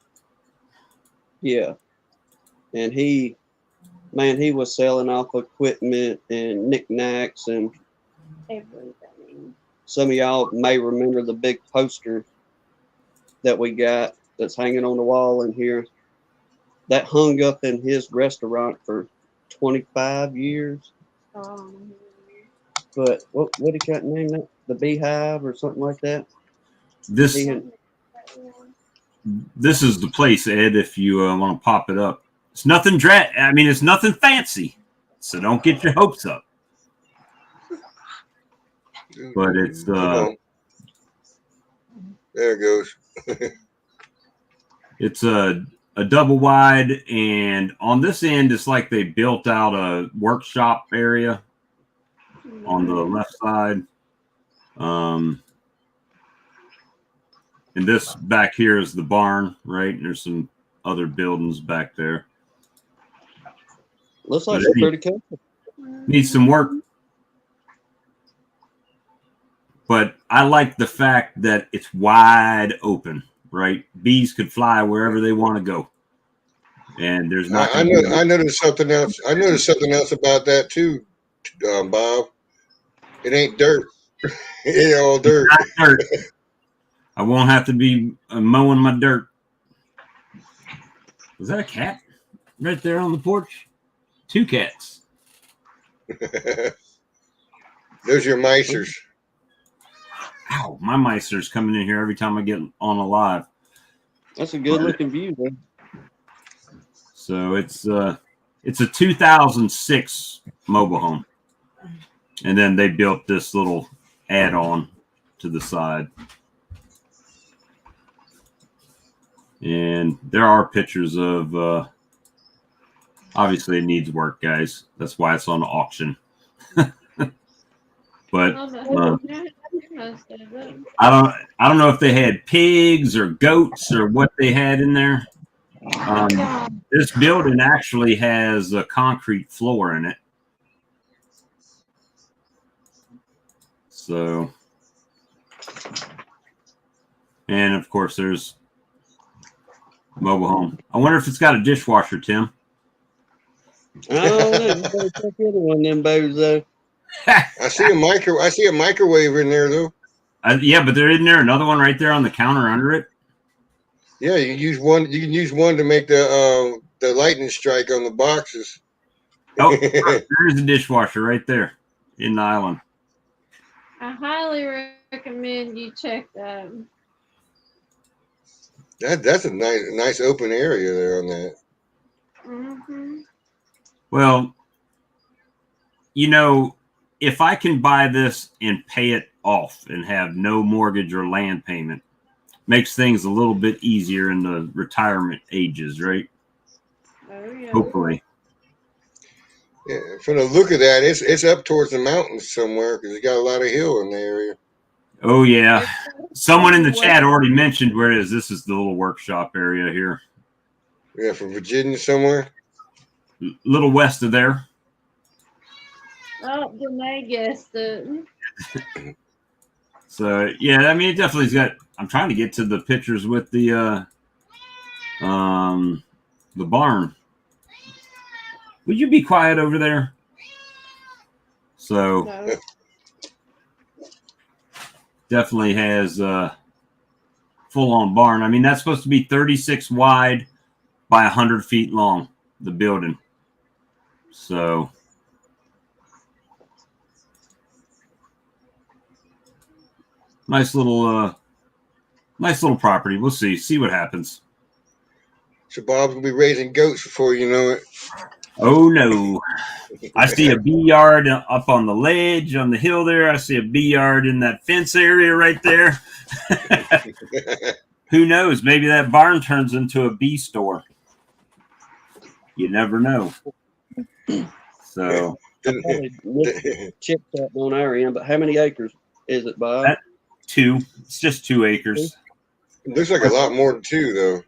Yeah. And he was selling off equipment and knickknacks, and Everything. some of y'all may remember the big poster that we got that's hanging on the wall in here. That hung up in his restaurant for 25 years. But what did you name that? The Beehive or something like that? This is the place, Ed, if you want to pop it up. It's nothing it's nothing fancy. So don't get your hopes up. But it's Come on. There it goes. it's a double wide, and on this end it's like they built out a workshop area on the left side. And this back here is the barn, right? And there's some other buildings back there. Looks like But it's it pretty cool. needs some work. But I like the fact that it's wide open, right? Bees could fly wherever they want to go. And there's not. I noticed something else. I noticed something else about that too, Bob. It ain't dirt. It ain't all dirt. Dirt. I won't have to be mowing my dirt. Was that a cat right there on the porch? 2 cats. Those are your micers. Ow, my micer's coming in here every time I get on a live. That's a good looking view, man. So it's a 2006 mobile home. And then they built this little add-on to the side. And there are pictures of, obviously it needs work, guys. That's why it's on auction. But I don't know if they had pigs or goats or what they had in there. This building actually has a concrete floor in it. So, and of course there's mobile home. I wonder if it's got a dishwasher, Tim. I don't know. You better check the other one, them bows, though. I see a microwave in there though. Yeah, but there isn't there another one right there on the counter under it? Yeah, you can use one. You can use one to make the lightning strike on the boxes. Oh, there's a dishwasher right there in the island. I highly recommend you check that. That's a nice open area there on that. Mm-hmm. Well, if I can buy this and pay it off and have no mortgage or land payment, makes things a little bit easier in the retirement ages, right? Oh, yeah. Hopefully. Yeah, from the look of that, it's up towards the mountains somewhere because it's got a lot of hill in the area. Oh, yeah. Someone in the chat already mentioned where it is. This is the little workshop area here. Yeah, from Virginia somewhere. A little west of there. Oh, Janae guessed it. So, yeah, I mean, it definitely's got. I'm trying to get to the pictures with the barn. Would you be quiet over there? So, No. definitely has full-on barn. I mean, that's supposed to be 36 wide by 100 feet long, the building. So, nice little property. We'll see what happens. So Bob's gonna be raising goats before you know it. Oh no! I see a bee yard up on the ledge on the hill there. I see a bee yard in that fence area right there. Who knows? Maybe that barn turns into a bee store. You never know. So Check that on our end, but how many acres is it, Bob? 2. It's just 2 acres. Looks like a lot more than 2 though.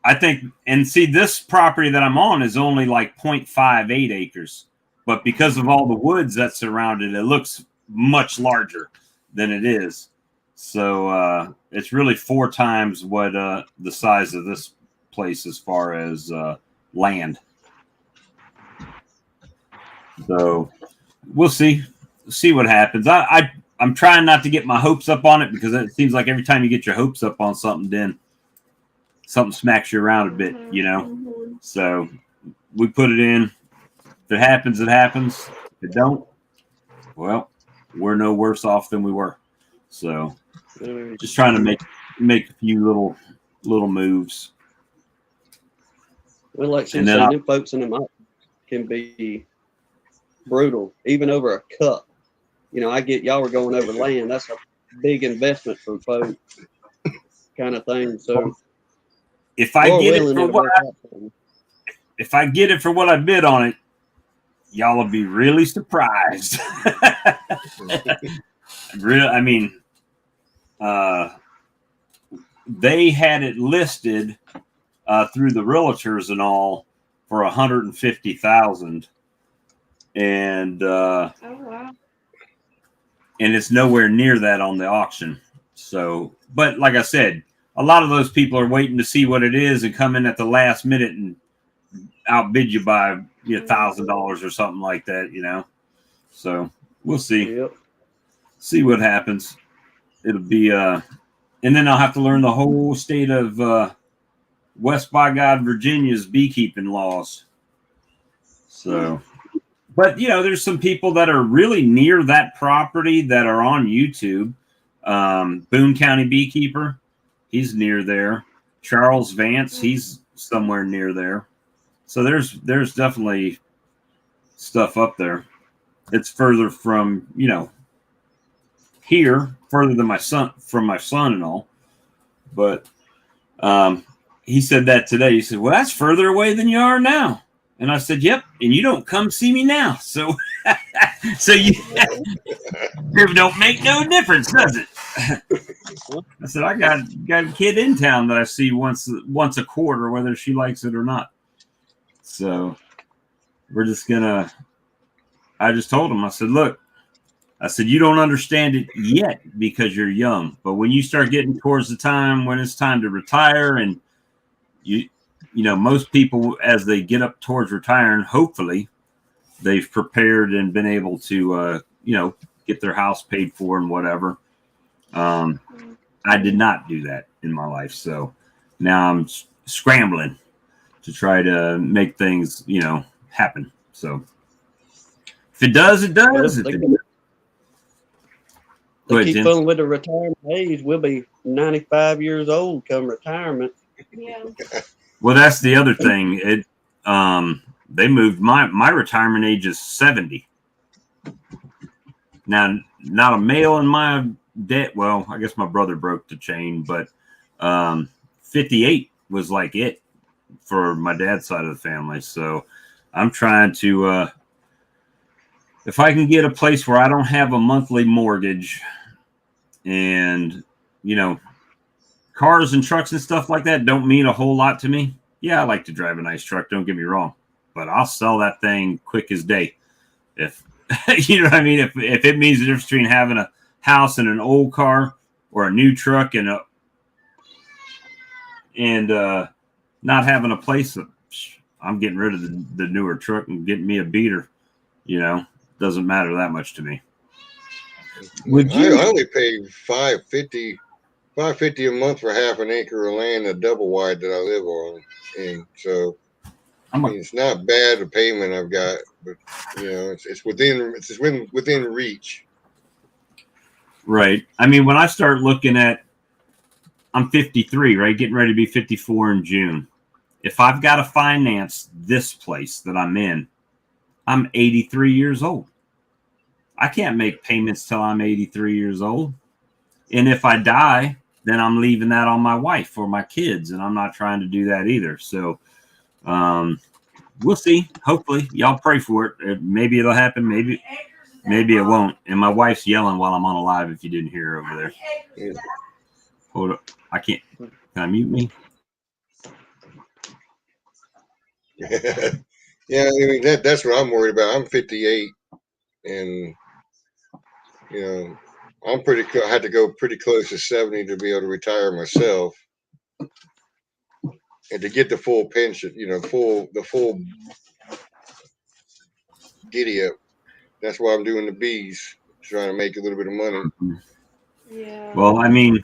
I think, and see, this property that I'm on is only like 0.58 acres, but because of all the woods that surround it, it looks much larger than it is. So it's really 4 times what the size of this place as far as land. So we'll see what happens. I'm trying not to get my hopes up on it because it seems like every time you get your hopes up on something, then something smacks you around a bit, Mm-hmm. So we put it in. If it happens, it happens. If it don't, well, we're no worse off than we were. So just trying to make a few little moves. Well, like she And said, then them folks in them can be brutal, even over a cup. You know, I get y'all were going over land. That's a big investment for folks, kind of thing. So if I you're get it willing for to what work out for me. if I get it for what I bid on it, y'all will be really surprised. I mean, they had it listed through the realtors and all for 150,000, and Oh wow. and it's nowhere near that on the auction. So, but like I said, a lot of those people are waiting to see what it is and come in at the last minute and outbid you by $1,000 or something like that, you know. So we'll see. Yep. See what happens. It'll be and then I'll have to learn the whole state of West by God, Virginia's beekeeping laws. So, but you know, there's some people that are really near that property that are on YouTube. Boone County Beekeeper, he's near there. Charles Vance, he's somewhere near there. So there's definitely stuff up there. It's further from, you know, here, further than my son and all. But he said that today. He said, "Well, that's further away than you are now." And I said, "Yep." And you don't come see me now, so you it don't make no difference, does it? I said, "I got a kid in town that I see once a quarter, whether she likes it or not." So we're just gonna. I just told him. I said, "Look," I said, "you don't understand it yet because you're young, but when you start getting towards the time when it's time to retire, and you know, most people as they get up towards retiring, hopefully they've prepared and been able to, you know, get their house paid for and whatever. I did not do that in my life, so now I'm scrambling to try to make things, you know, happen. So if it does, it does. If it They keep fooling with the retirement age. We'll be 95 years old come retirement. Yeah. Well, that's the other thing. It they moved my retirement age is 70. Now, not a male in my debt. Well, I guess my brother broke the chain, but 58 was like it for my dad's side of the family. So I'm trying to if I can get a place where I don't have a monthly mortgage and, you know, cars and trucks and stuff like that don't mean a whole lot to me. Yeah, I like to drive a nice truck, don't get me wrong, but I'll sell that thing quick as day. If you know what I mean, if it means the difference between having a house and an old car or a new truck and not having a place, I'm getting rid of the newer truck and getting me a beater. You know, doesn't matter that much to me. I only pay $550 a month for half an acre of land, a double wide that I live on, and so I mean, it's not bad the payment I've got, but you know, it's within reach. Right. I mean, when I start looking at, I'm 53, right? Getting ready to be 54 in June. If I've got to finance this place that I'm in, I'm 83 years old. I can't make payments till I'm 83 years old. And if I die, then I'm leaving that on my wife or my kids, and I'm not trying to do that either. So we'll see. Hopefully, y'all pray for it. Maybe it'll happen. Maybe it won't. And my wife's yelling while I'm on a live. If you didn't hear her over there, Yeah. hold up. I can't. Can I mute me? Yeah, I mean that's what I'm worried about. I'm 58, and you know, I had to go pretty close to 70 to be able to retire myself, and to get the full pension, you know, the full giddy up. That's why I'm doing the bees, trying to make a little bit of money. Yeah. Well, I mean,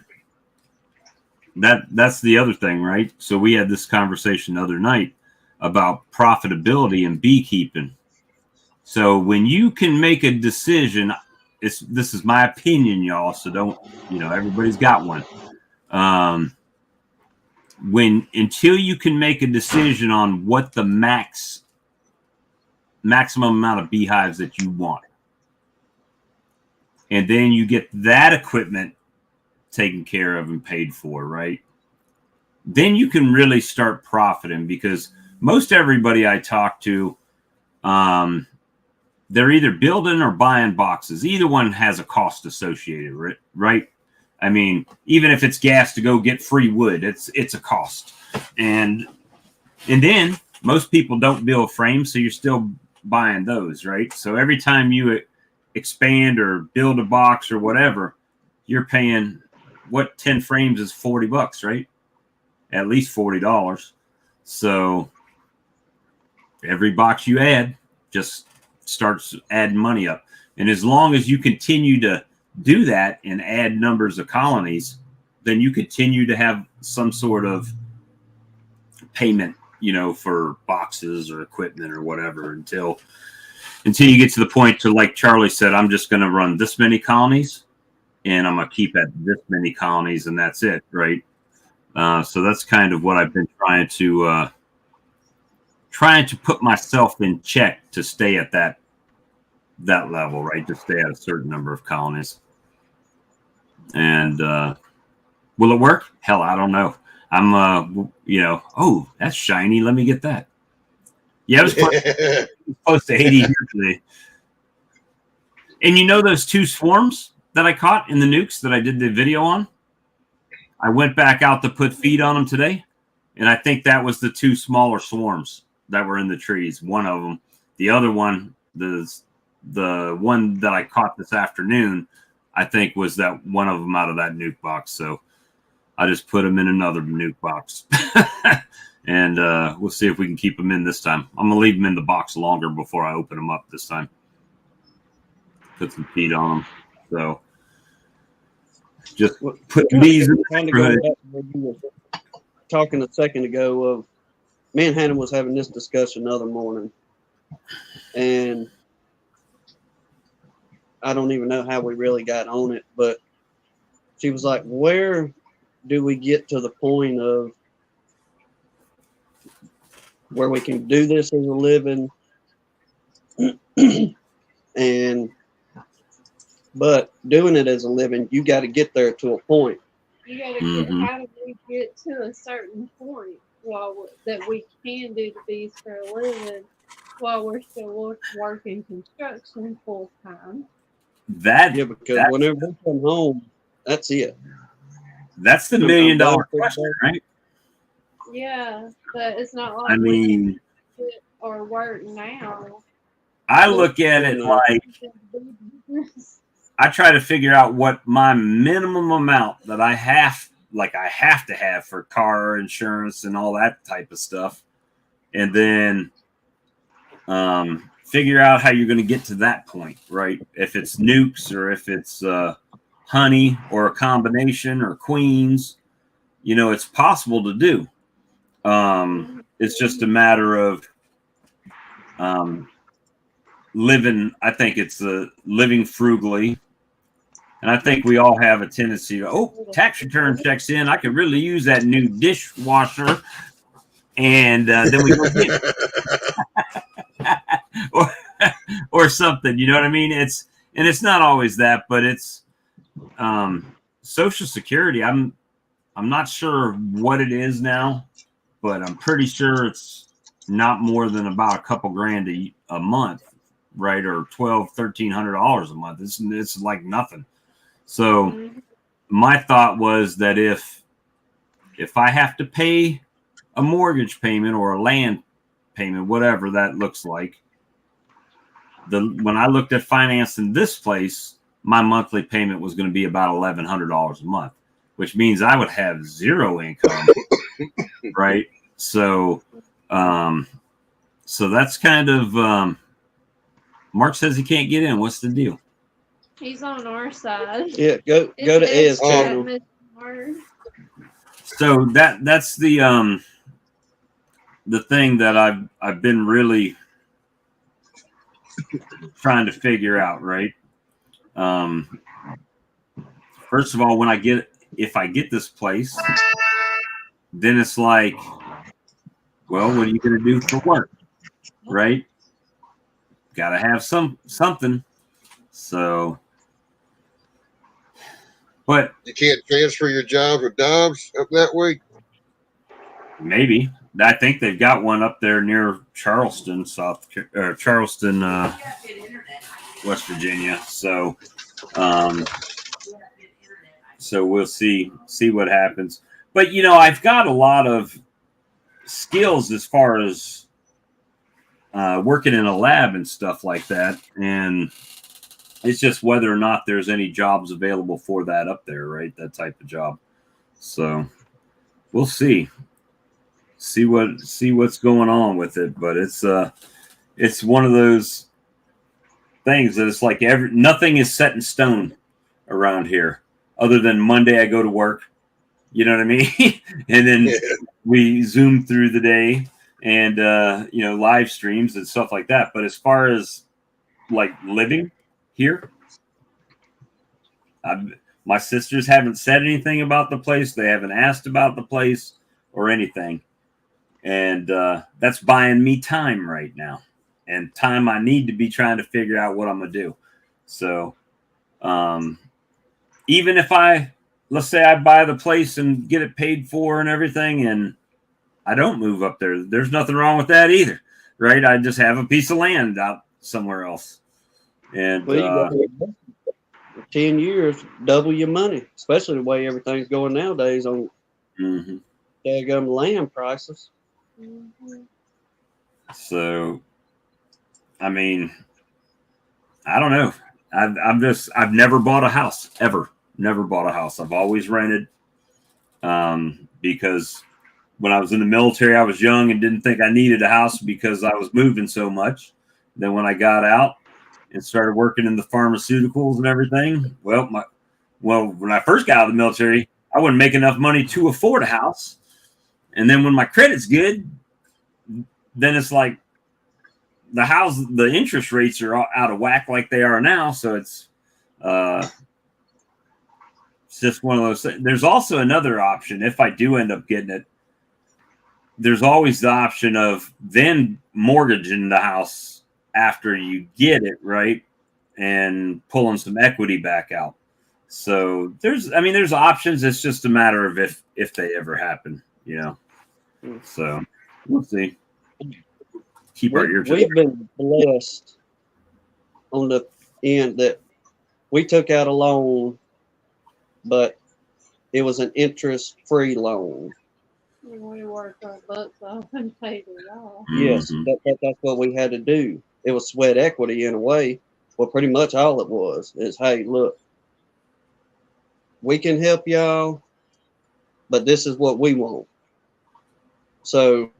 that's the other thing, right? So we had this conversation the other night about profitability in beekeeping. So when you can make a decision, this is my opinion, y'all. So don't, you know, everybody's got one. until you can make a decision on what the maximum amount of beehives that you want, and then you get that equipment taken care of and paid for, right? Then you can really start profiting, because most everybody I talk to, they're either building or buying boxes. Either one has a cost associated, right? I mean, even if it's gas to go get free wood, it's a cost. And then most people don't build frames, so you're still buying those, right? So every time you expand or build a box or whatever, you're paying, what, 10 frames is $40, right? At least $40. So every box you add just starts adding money up. And as long as you continue to do that and add numbers of colonies, then you continue to have some sort of payment, for boxes or equipment or whatever, until you get to the point to, like Charlie said, I'm just going to run this many colonies and I'm going to keep at this many colonies, and that's it, right? So that's kind of what I've been trying to put myself in check to stay at that level, right? To stay at a certain number of colonies. And will it work? Hell, I don't know. I'm oh, that's shiny, let me get that. Yeah, it was close to 80 here today. And those 2 swarms that I caught in the nukes that I did the video on, I went back out to put feed on them today, and I think that was the 2 smaller swarms that were in the trees. One of them. The other one, the one that I caught this afternoon, I think was that one of them out of that nuke box. So I just put them in another nuke box. And we'll see if we can keep them in this time. I'm going to leave them in the box longer before I open them up this time. Put some feed on them. So just put these in the neighborhood. Talking a second ago of, me and Hannah was having this discussion the other morning, and I don't even know how we really got on it, but she was like, where do we get to the point of where we can do this as a living? But doing it as a living, you got to get there to a point. You got to get, how do we get to a certain point that we can do the bees for a living while we're still working construction full time? Because whenever we come home, that's it. That's the $1 million question, right? Yeah, but it's not like we can sit or work now. I look at it like, I try to figure out what my minimum amount that I have to have for car insurance and all that type of stuff, and then figure out how you're going to get to that point, right? If it's nukes or if it's honey or a combination or queens, it's possible to do. It's just a matter of living. I think it's living frugally. And I think we all have a tendency to, tax return checks in, I could really use that new dishwasher. And then we go get or something, you know what I mean? It's not always that, but it's Social Security. I'm not sure what it is now, but I'm pretty sure it's not more than about a couple grand a month, right? Or $1,200-$1,300 a month. It's like nothing. So my thought was that if I have to pay a mortgage payment or a land payment, whatever that looks like, when I looked at financing this place, my monthly payment was going to be about $1,100 a month, which means I would have zero income, right? So, so that's kind of. Mark says he can't get in. What's the deal? He's on our side. Yeah, go to Ed's channel. So that's the thing that I've been really trying to figure out, right? First of all, if I get this place, then it's like, well, what are you going to do for work, right? Got to have something. So, but You can't transfer your jobs or Dobbs up that way. maybe. I think they've got one up there near Charleston, Charleston, West Virginia. So, so we'll see what happens. But you know, I've got a lot of skills as far as working in a lab and stuff like that, and it's just whether or not there's any jobs available for that up there, right? That type of job. So we'll see what's going on with it. But it's one of those things that it's like nothing is set in stone around here, other than Monday I go to work. You know what I mean? And then we Zoom through the day and you know, live streams and stuff like that. But as far as like living here, my sisters haven't said anything about the place. They haven't asked about the place or anything. And that's buying me time right now, and time I need to be trying to figure out what I'm going to do. So even if let's say I buy the place and get it paid for and everything, and I don't move up there, there's nothing wrong with that either, right? I just have a piece of land out somewhere else. And Well, you got 10 years, double your money, especially the way everything's going nowadays on daggum land prices. Mhm. So, I mean, I don't know. I've never bought a house ever. Never bought a house. I've always rented. Because when I was in the military, I was young and didn't think I needed a house because I was moving so much. Then when I got out and started working in the pharmaceuticals and everything, when I first got out of the military, I wouldn't make enough money to afford a house. And then when my credit's good, then it's like the interest rates are out of whack like they are now. So it's just one of those things. There's also another option. If I do end up getting it, there's always the option of then mortgaging the house after you get it, right? And pulling some equity back out. So there's options. It's just a matter of if they ever happen, you know. So we'll see. Keep our ears. We've been blessed on the end that we took out a loan, but it was an interest-free loan. And we worked our butts off and paid it off. Yes, that's what we had to do. It was sweat equity in a way. Well, pretty much all it was is, hey, look, we can help y'all, but this is what we want. So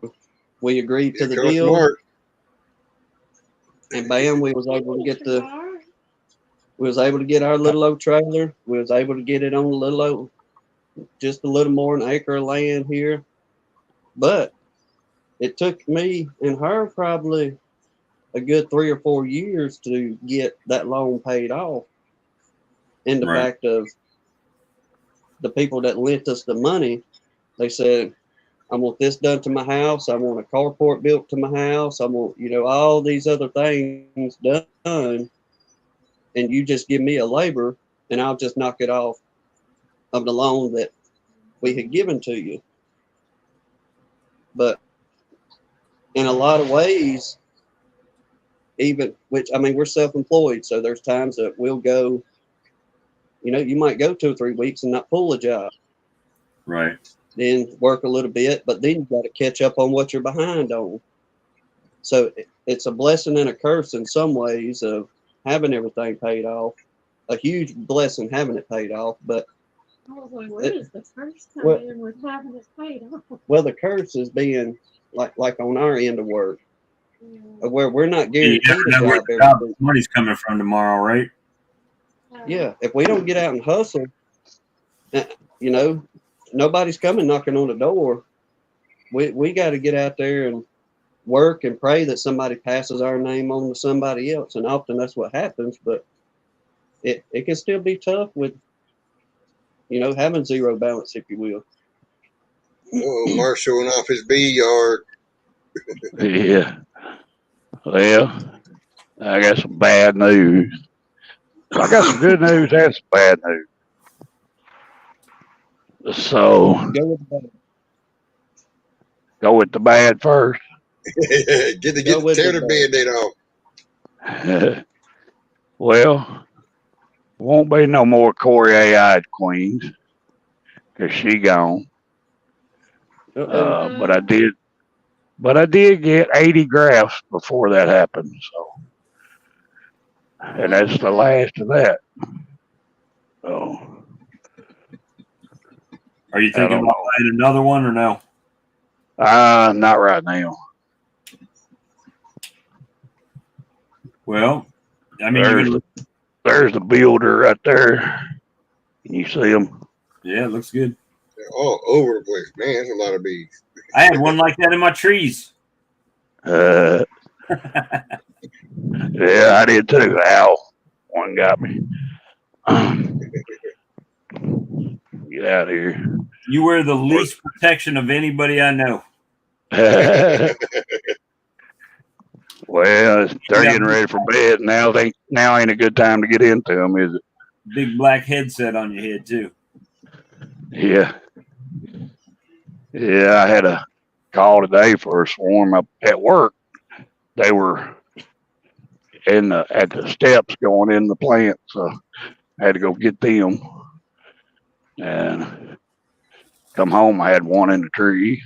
we agreed to the deal, Smart. and bam, we was able to get our little old trailer. We was able to get it on just a little more than an acre of land here. But it took me and her probably a good 3 or 4 years to get that loan paid off. And the fact of the people that lent us the money, they said, I want this done to my house. I want a carport built to my house. I want, all these other things done. And you just give me a labor and I'll just knock it off of the loan that we had given to you. But in a lot of ways, we're self-employed. So there's times that we'll go, you might go 2 or 3 weeks and not pull a job. Right. Then work a little bit, but then you got to catch up on what you're behind on. So it's a blessing and a curse in some ways of having everything paid off. A huge blessing having it paid off, but I was like, where does the curse come in with having it paid off? Well, the curse is being like on our end of work, where we're not guaranteed a job every day. Money's coming from tomorrow, right? Yeah, if we don't get out and hustle, nobody's coming knocking on the door. We got to get out there and work and pray that somebody passes our name on to somebody else, and often that's what happens. But it can still be tough with having zero balance, if you will. Oh, Mark's showing off his bee yard. Yeah. Well, I got some bad news. So I got some good news and some bad news. So Go with the go with the bad first. Get Go with tear the the band-aid off. Well, won't be no more Corey AI queens because she gone. Uh-oh. But I did get 80 grafts before that happened. So, and that's the last of that. So, Are you I thinking don't about know. buying another one or no? Not right now. Well, I mean, you're gonna. There's the builder right there. Can you see him? Yeah, it looks good. They're all over the place. Man, that's a lot of bees. I had one like that in my trees. Yeah, I did too. Ow. One got me. Get out of here. You wear the least protection of anybody I know. Well, they're getting ready for bed now. Now ain't a good time to get into them, is it? Big black headset on your head too. Yeah. Yeah, I had a call today for a swarm up at work. They were at the steps going in the plant, so I had to go get them. And come home, I had one in the tree.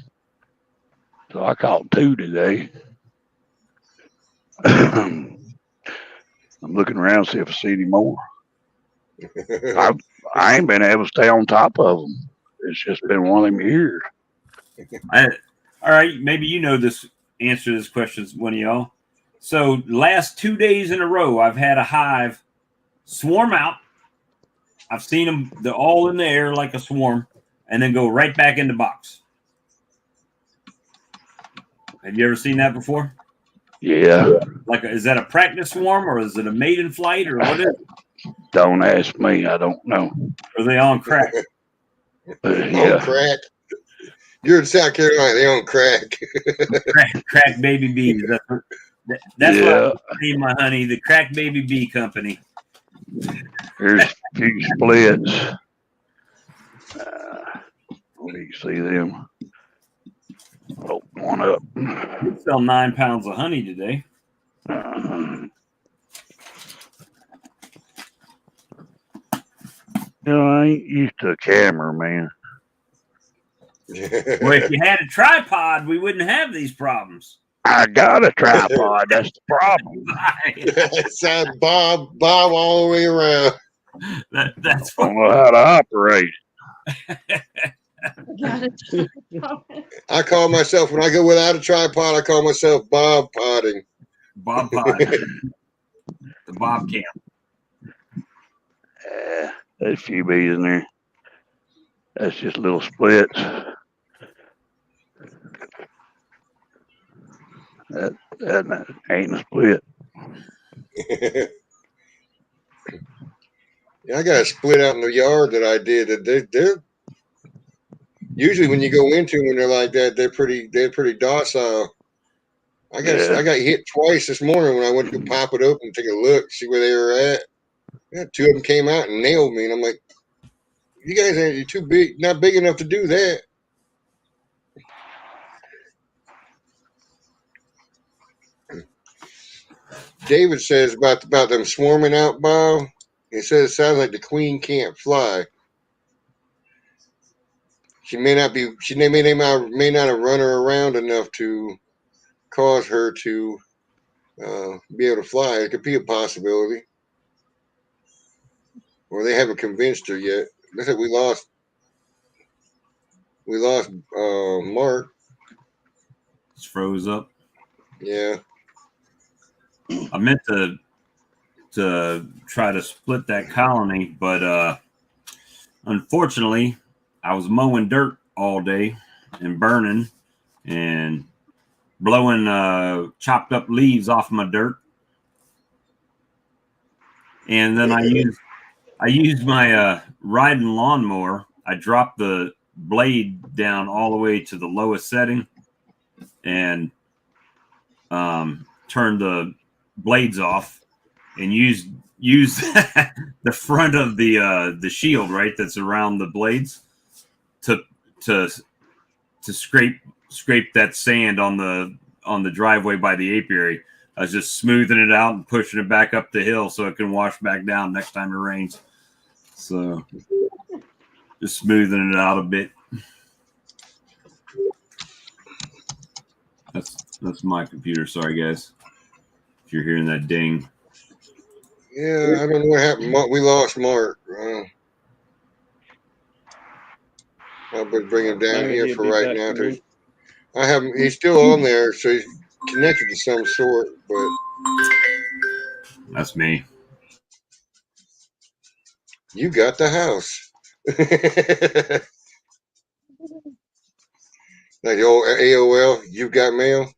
So I caught two today. I'm looking around to see if I see any more. I ain't been able to stay on top of them. It's just been one of them years. All right, maybe you know this answer to this question, one of y'all. So last 2 days in a row, I've had a hive swarm out. I've seen them; they're all in the air like a swarm, and then go right back in the box. Have you ever seen that before? Yeah. Like, is that a practice swarm, or is it a maiden flight, or what is it? Don't ask me. I don't know. Are they on crack? Yeah. On crack. You're in South Carolina. They on crack. crack baby bees. That's what Yeah. I name my honey, the Crack Baby Bee Company. Here's a few splits. Let me see them. Oh, one up. We sell 9 pounds of honey today. I ain't used to a camera, man. Well, if you had a tripod, we wouldn't have these problems. I got a tripod. That's the problem. Sound Bob all the way around. That's I what. don't know how to operate. I call myself, when I go without a tripod, I call myself Bob Podding. Bob Pod. The Bob Camp. There's a few bees in there. That's just little splits. That ain't a split. Yeah, I got a split out in the yard that I did. They're usually, when you go into them, they're like that. They're pretty docile. I got hit twice this morning when I went to pop it open and take a look, see where they were at. Yeah, two of them came out and nailed me, and I'm like, "You guys you're too big, not big enough to do that." David says about them swarming out, Bob. He says it sounds like the queen can't fly. She may not be. She may not have run her around enough to cause her to be able to fly. It could be a possibility, or they haven't convinced her yet. They said we lost Mark. It's froze up. Yeah. I meant to try to split that colony, but unfortunately, I was mowing dirt all day and burning and blowing chopped up leaves off my dirt, and then I used my riding lawnmower. I dropped the blade down all the way to the lowest setting and turn the blades off and use the front of the shield, right, that's around the blades to scrape that sand on the driveway by the apiary. I was just smoothing it out and pushing it back up the hill so it can wash back down next time it rains. So just smoothing it out a bit. That's my computer. Sorry, guys, if you're hearing that ding. Yeah, I don't know what happened. We lost Mark. I'll bring him down Maybe here he'll for be right back now. soon. I haven't. He's still on there, so he's connected to some sort. But That's me. you got the house. Like the old AOL, you got mail.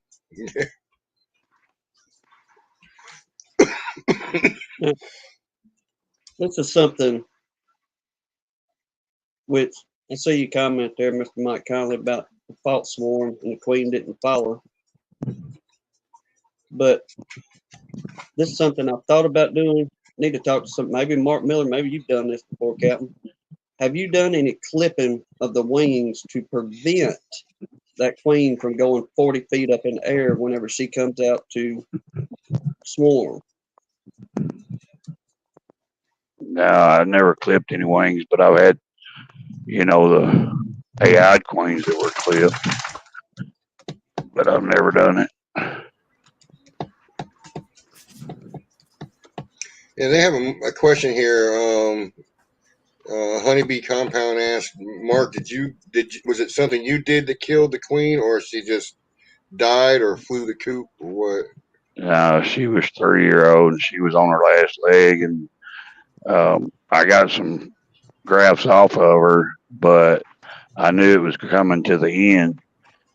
This is something which I see you comment there, Mr. Mike Conley, about the false swarm and the queen didn't follow. But this is something I've thought about doing. Need to talk to some, maybe Mark Miller, maybe you've done this before, Captain. Have you done any clipping of the wings to prevent that queen from going 40 feet up in the air whenever she comes out to swarm? No, I've never clipped any wings, but I've had, the AI queens that were clipped, but I've never done it. Yeah, they have a question here. Honeybee Compound asked Mark, was it something you did that killed the queen, or she just died or flew the coop, or what? She was 3-year-old and she was on her last leg, and I got some grafts off of her, but I knew it was coming to the end,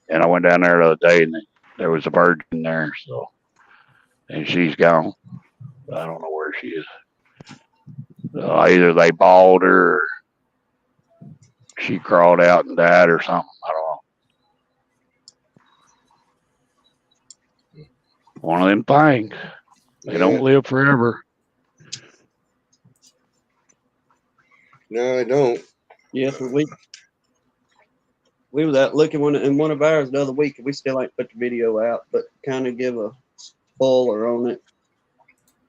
and I went down there the other day and there was a virgin there, and she's gone. I don't know where she is. Either they balled her or she crawled out and died or something. I don't know. One of them things. They don't live forever. No, I don't. Yes, we was out looking in one of ours the other week, and we still ain't put the video out, but kind of give a spoiler on it.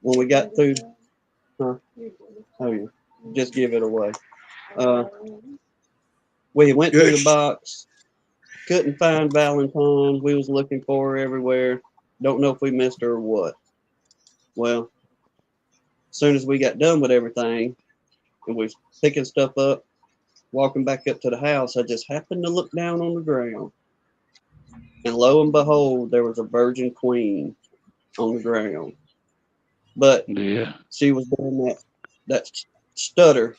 When we got through, oh yeah, just give it away. We went through the box, couldn't find Valentine. We was looking for her everywhere. Don't know if we missed her or what. Well, as soon as we got done with everything, and we was picking stuff up, walking back up to the house, I just happened to look down on the ground. And lo and behold, there was a virgin queen on the ground. But yeah, she was doing that stutter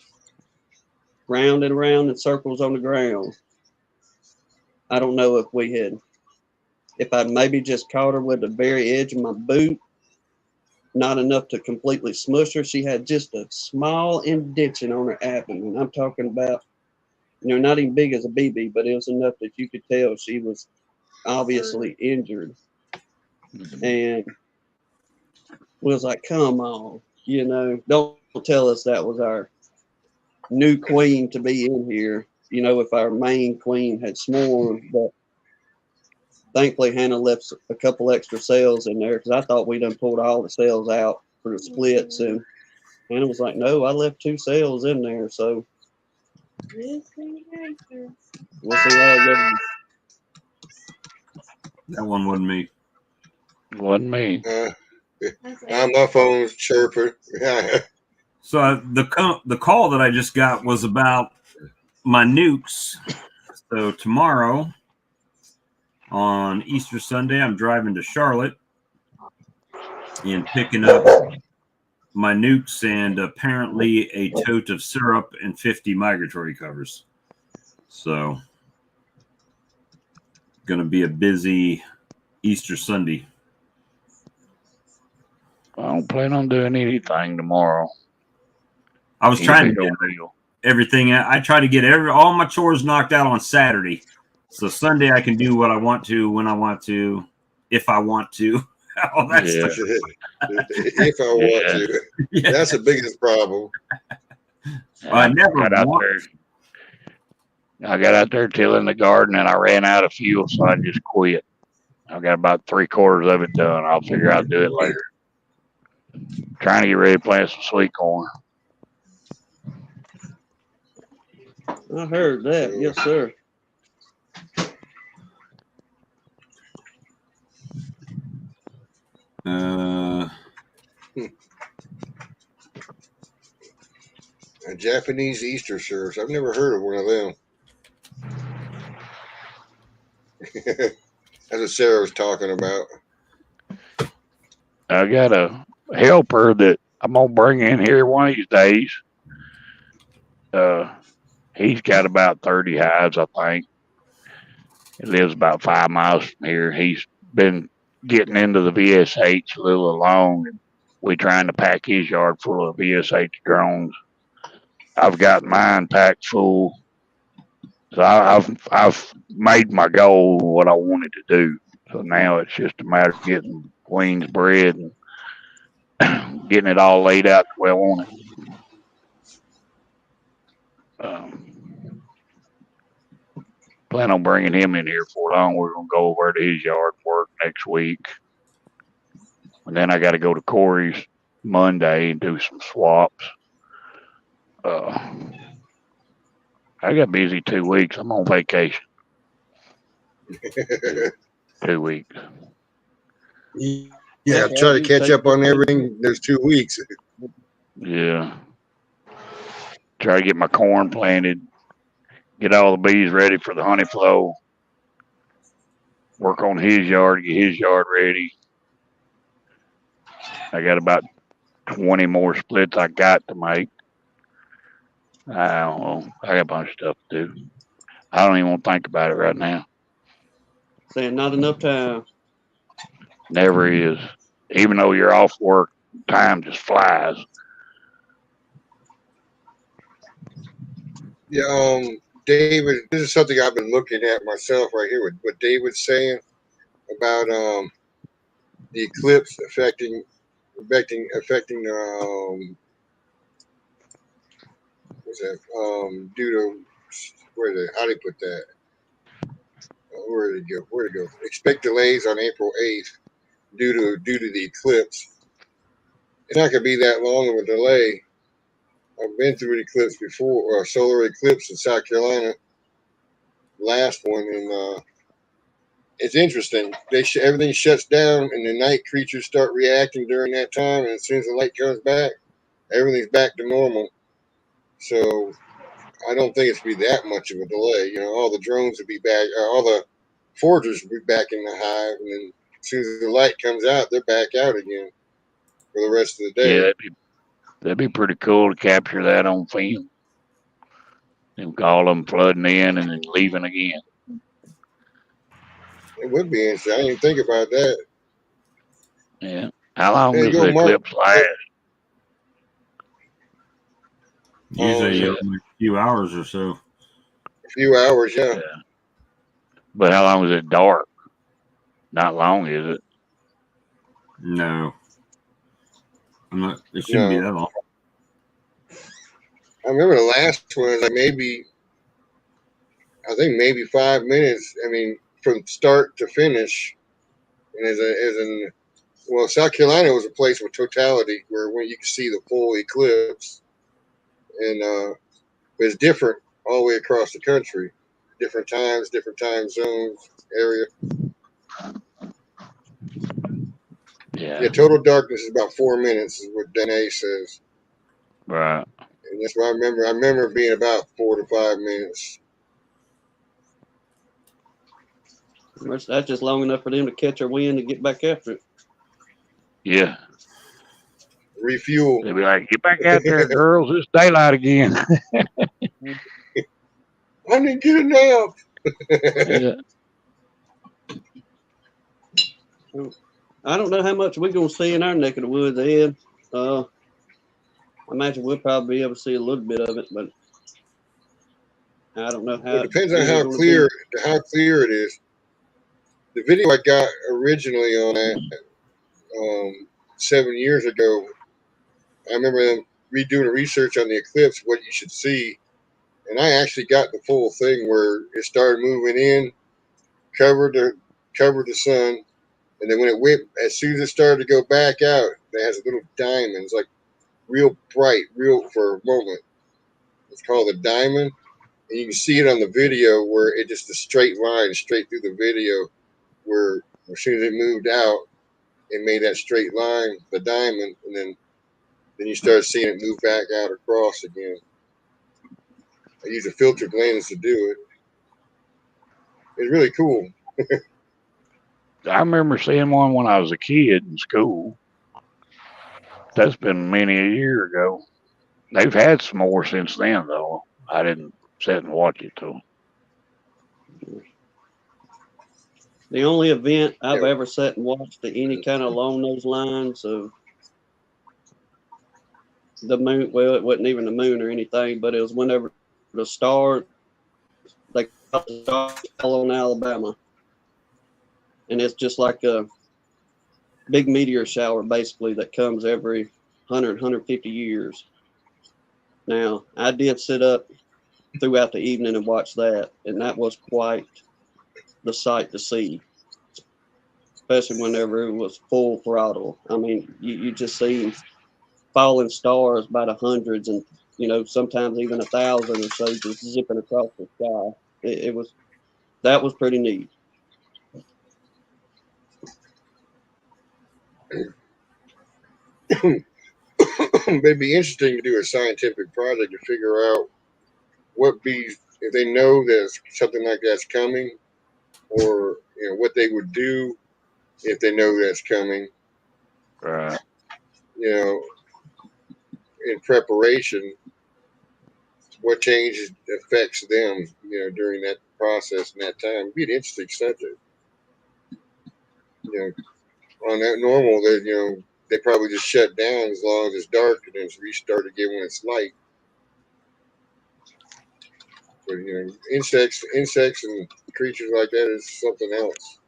round and round in circles on the ground. I don't know if I maybe just caught her with the very edge of my boot, not enough to completely smush her. She had just a small indentation on her abdomen. I'm talking about, not even big as a BB, but it was enough that you could tell she was obviously injured. And we was like, come on, don't tell us that was our new queen to be in here, if our main queen had swarmed. But thankfully, Hannah left a couple extra cells in there because I thought we done pulled all the cells out for the splits. And Hannah was like, no, I left 2 cells in there. So we'll see how it goes. That one wasn't me. Wasn't me. My phone's chirping. So the call that I just got was about my nukes. So tomorrow on Easter Sunday, I'm driving to Charlotte and picking up my nukes and apparently a tote of syrup and 50 migratory covers. So going to be a busy Easter Sunday. I don't plan on doing anything tomorrow. I was trying to go deal. everything. I try to get all my chores knocked out on Saturday, so Sunday I can do what I want to, when I want to, if I want to. All that Yeah. stuff. If I want to. Yeah. That's the biggest problem. I never got out want- there. I got out there tilling the garden and I ran out of fuel, so I just quit. I got about 3/4 of it done. I'll figure out do it later. Trying to get ready to plant some sweet corn. I heard that. Yes, sir. A Japanese Easter service. I've never heard of one of them. That's what Sarah was talking about. I got a helper that I'm gonna bring in here one of these days. He's got about 30 hives, I think. He lives about 5 miles from here. He's been getting into the VSH a little alone. We trying to pack his yard full of VSH drones. I've got mine packed full. So I've made my goal what I wanted to do. So now it's just a matter of getting queens bred and getting it all laid out the way I want it. Plan on bringing him in here for long. We're gonna go over to his yard and work next week, and then I got to go to Corey's Monday and do some swaps. I got busy 2 weeks. I'm on vacation. 2 weeks. Yeah, try to catch up on everything. There's 2 weeks. Yeah. Try to get my corn planted. Get all the bees ready for the honey flow. Work on his yard, get his yard ready. I got about 20 more splits I got to make. I don't know. I got a bunch of stuff to do. I don't even want to think about it right now. Saying not enough time. Never is. Even though you're off work, time just flies. Yeah, David, this is something I've been looking at myself right here with what David's saying about the eclipse affecting what's that due to how do you put that? Where did it go? Expect delays on April 8th due to the eclipse. It's not gonna be that long of a delay. I've been through an eclipse before, or a solar eclipse in South Carolina. Last one, and it's interesting. Everything shuts down, and the night creatures start reacting during that time. And as soon as the light comes back, everything's back to normal. So I don't think it's be that much of a delay. You know, all the drones will be back, all the foragers will be back in the hive, and then as soon as the light comes out, they're back out again for the rest of the day. Yeah, that'd be pretty cool to capture that on film. And all them flooding in and then leaving again. It would be interesting. I didn't even think about that. Yeah. How long There you does go, the Mark. eclipse last? Usually yeah. a few hours or so. A few hours, yeah. But how long is it dark? Not long, is it? No. It shouldn't be No. that long. I remember the last one was like maybe 5 minutes. I mean, from start to finish. And well, South Carolina was a place with totality when you could see the full eclipse, and it's different all the way across the country, different times, different time zones, area. Yeah. Total darkness is about 4 minutes, is what Danae says. Right. And that's what I remember. I remember it being about 4 to 5 minutes. That's just long enough for them to catch their wind and get back after it. Yeah. Refuel. They'll be like, get back out there, girls. It's daylight again. I need to get a nap. Yeah. I don't know how much we're going to see in our neck of the woods, Ed. I imagine we'll probably be able to see a little bit of it, but I don't know Well, how it depends on good it's how going to clear be. it is. The video I got originally on that 7 years ago, I remember them redoing research on the eclipse, what you should see, and I actually got the full thing where it started moving in, covered the sun, and then when it went, as soon as it started to go back out, it has little diamonds, like real bright, real for a moment. It's called a diamond, and you can see it on the video where it just a straight line straight through the video, where as soon as it moved out, it made that straight line, the diamond, and then you start seeing it move back out across again. I use a filtered lens to do it. It's really cool. I remember seeing one when I was a kid in school. That's been many a year ago. They've had some more since then, though. I didn't sit and watch it though. The only event I've Yeah. ever sat and watched any kind of along those lines of the moon, well, it wasn't even the moon or anything, but it was whenever the star, they call the star fell on Alabama. And it's just like a big meteor shower, basically, that comes every 100, 150 years. Now, I did sit up throughout the evening and watch that, and that was quite the sight to see, especially whenever it was full throttle. I mean, you just see falling stars by the hundreds and, sometimes even 1,000 or so just zipping across the sky. That was pretty neat. It'd be interesting to do a scientific project to figure out what bees, if they know that something like that's coming, or what they would do if they know that's coming. Right. In preparation, what changes affects them, during that process and that time. It'd be an interesting subject. On that normal, they probably just shut down as long as it's dark and then it's restart again when it's light. But insects and creatures like that is something else.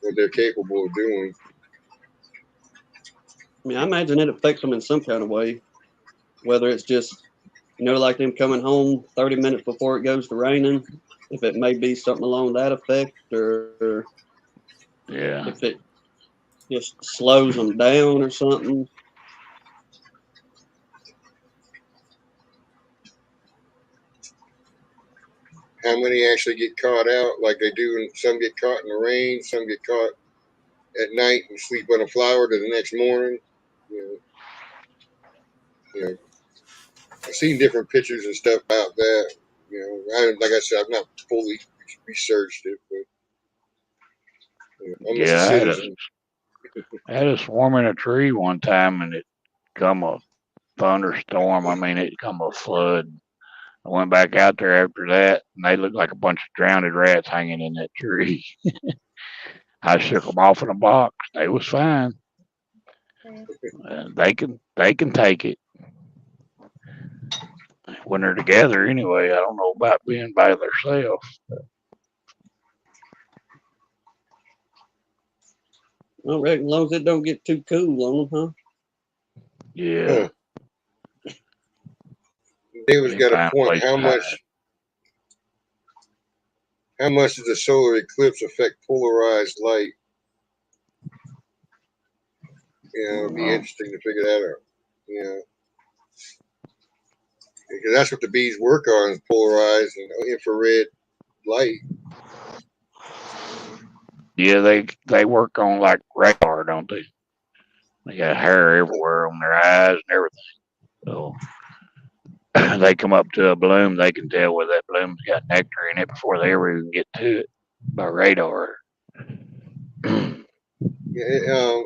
What they're capable of doing. I mean, I imagine it affects them in some kind of way, whether it's just, like them coming home 30 minutes before it goes to raining, if it may be something along that effect, or Yeah. if it just slows them down or something. How many actually get caught out like they do, and some get caught in the rain, some get caught at night and sleep on a flower to the next morning. You know, I've seen different pictures and stuff about that. Like I said, I've not fully researched it, but I'm just a Yeah, citizen. I had a swarm in a tree one time and it come a thunderstorm. I mean, it come a flood. I went back out there after that and they looked like a bunch of drowned rats hanging in that tree. I shook them off in a box. They was fine. They can take it when they're together anyway. I don't know about being by themselves. I reckon as long as it don't get too cool on them, huh? Yeah. David's They got a find a point. place to hide. How much does a solar eclipse affect polarized light? It'd be interesting to figure that out. Because that's what the bees work on, is polarized and infrared light. Yeah, they work on like radar, don't they? They got hair everywhere on their eyes and everything. So they come up to a bloom, they can tell whether that bloom's got nectar in it before they ever even get to it by radar. Yeah,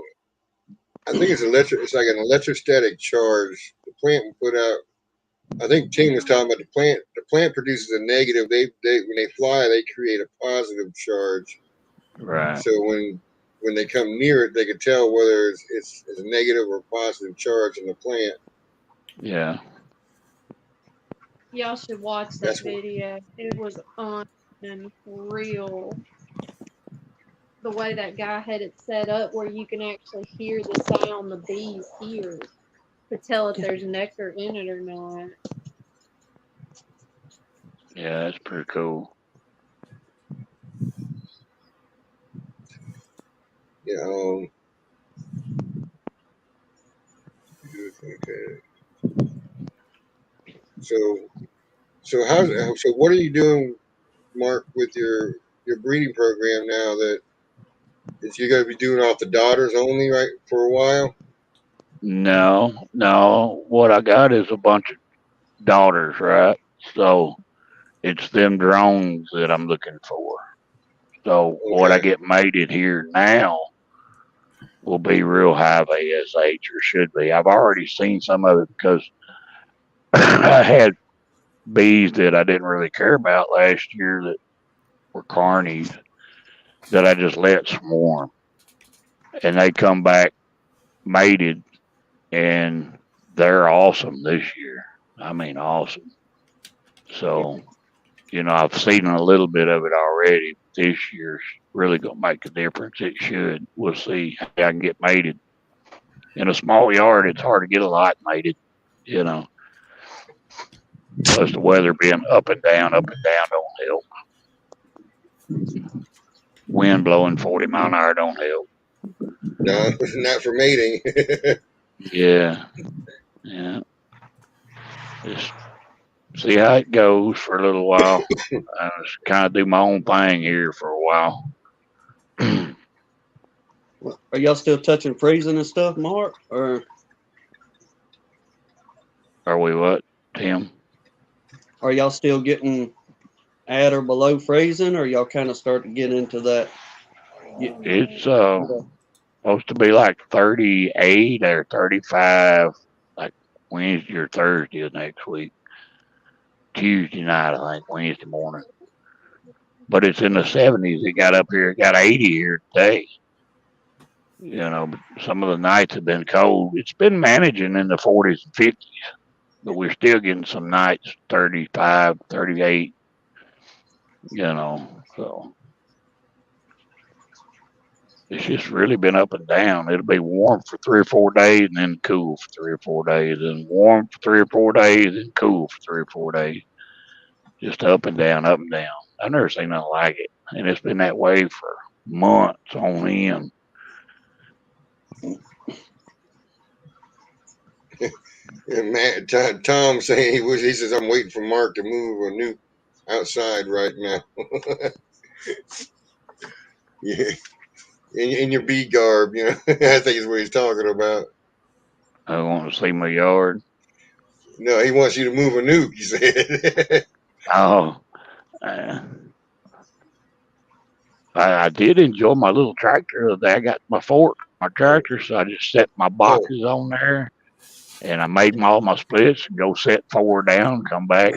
I think it's like an electrostatic charge. The plant will put out. I think Tim was talking about the plant. The plant produces a negative. They when they fly, they create a positive charge. Right. So when they come near it, they can tell whether it's a negative or positive charge in the plant. Yeah. Y'all should watch that That's what- video. It was unreal. The way that guy had it set up where you can actually hear the sound the bees hear to tell if there's nectar in it or not. Yeah, that's pretty cool. Yeah. Okay. So what are you doing, Mark, with your breeding program now that is you going to be doing off the daughters only, right, for a while? No. What I got is a bunch of daughters, right? So it's them drones that I'm looking for. So what I Okay. get mated here now will be real high ASH, or should be. I've already seen some of it because I had bees that I didn't really care about last year that were carnies that I just let swarm, and they come back mated, and they're awesome this year. I mean, awesome. So, I've seen a little bit of it already. This year's really gonna make a difference. It should. We'll see how I can get mated. In a small yard, it's hard to get a lot mated. Plus the weather being up and down don't help. Wind blowing 40 mile an hour don't help. No, not for mating. Yeah. Just see how it goes for a little while. I just kind of do my own thing here for a while. Are y'all still touching freezing and stuff, Mark? Or Are we what, Tim? are y'all still getting at or below freezing, or y'all kind of start to get into that? It's supposed to be like 38 or 35, like Wednesday or Thursday of next week. Tuesday night, I think, Wednesday morning. But it's in the 70s. It got up here. It got 80 here today. But some of the nights have been cold. It's been managing in the 40s and 50s, but we're still getting some nights 35, 38. So it's just really been up and down. It'll be warm for 3 or 4 days and then cool for 3 or 4 days, and warm for 3 or 4 days and cool for 3 or 4 days. Just up and down, up and down. I've never seen nothing like it, and it's been that way for months on end. And Tom saying he says I'm waiting for Mark to move a nuke outside right now. Yeah, in your bee garb, I think is what he's talking about. I want to see my yard. No, he wants you to move a nuke. He said. Oh, I did enjoy my little tractor the other day. I got my fork, my tractor, so I just set my boxes on there, and I made all my splits and go set 4 down, come back,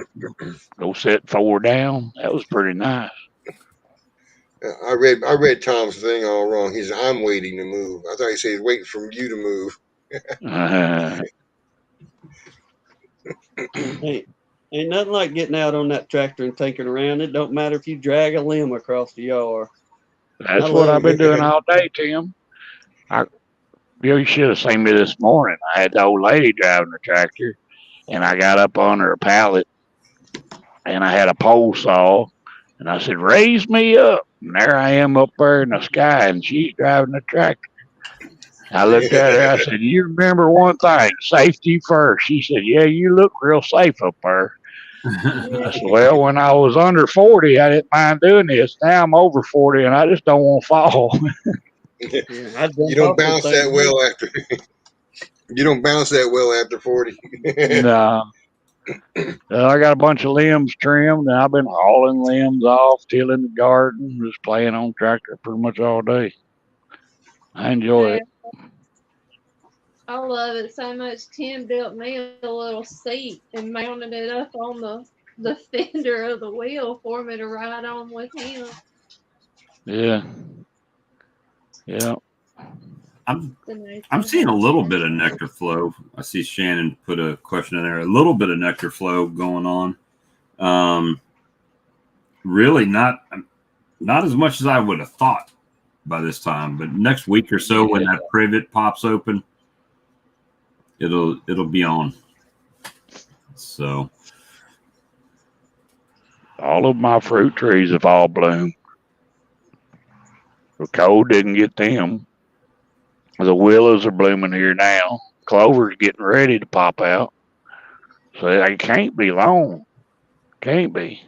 go set 4 down. That was pretty nice. I read Tom's thing all wrong. He said I'm waiting to move. I thought he said he's waiting for you to move. Ain't nothing like getting out on that tractor and tinkering around. It don't matter if you drag a limb across the yard. That's what I've been doing all day, Tim. You should have seen me this morning. I had the old lady driving the tractor, and I got up on her pallet, and I had a pole saw, and I said, "Raise me up." And there I am up there in the sky, and she's driving the tractor. I looked at her. I said, "You remember one thing, safety first." She said, "Yeah, you look real safe up there." I said, "Well, when I was under 40, I didn't mind doing this. Now I'm over 40, and I just don't want to fall." You don't bounce that well after. You don't bounce that well after 40. No. I got a bunch of limbs trimmed, and I've been hauling limbs off, tilling the garden, just playing on tractor pretty much all day. I enjoy it. I love it so much. Tim built me a little seat and mounted it up on the fender of the wheel for me to ride on with him. Yeah. I'm seeing a little bit of nectar flow. I see Shannon put a question in there. A little bit of nectar flow going on. Really not as much as I would have thought by this time, but next week or so when that privet pops open, it'll be on. So all of my fruit trees have all bloomed. The cold didn't get them. The willows are blooming here now. Clover's getting ready to pop out. So it can't be long. Can't be.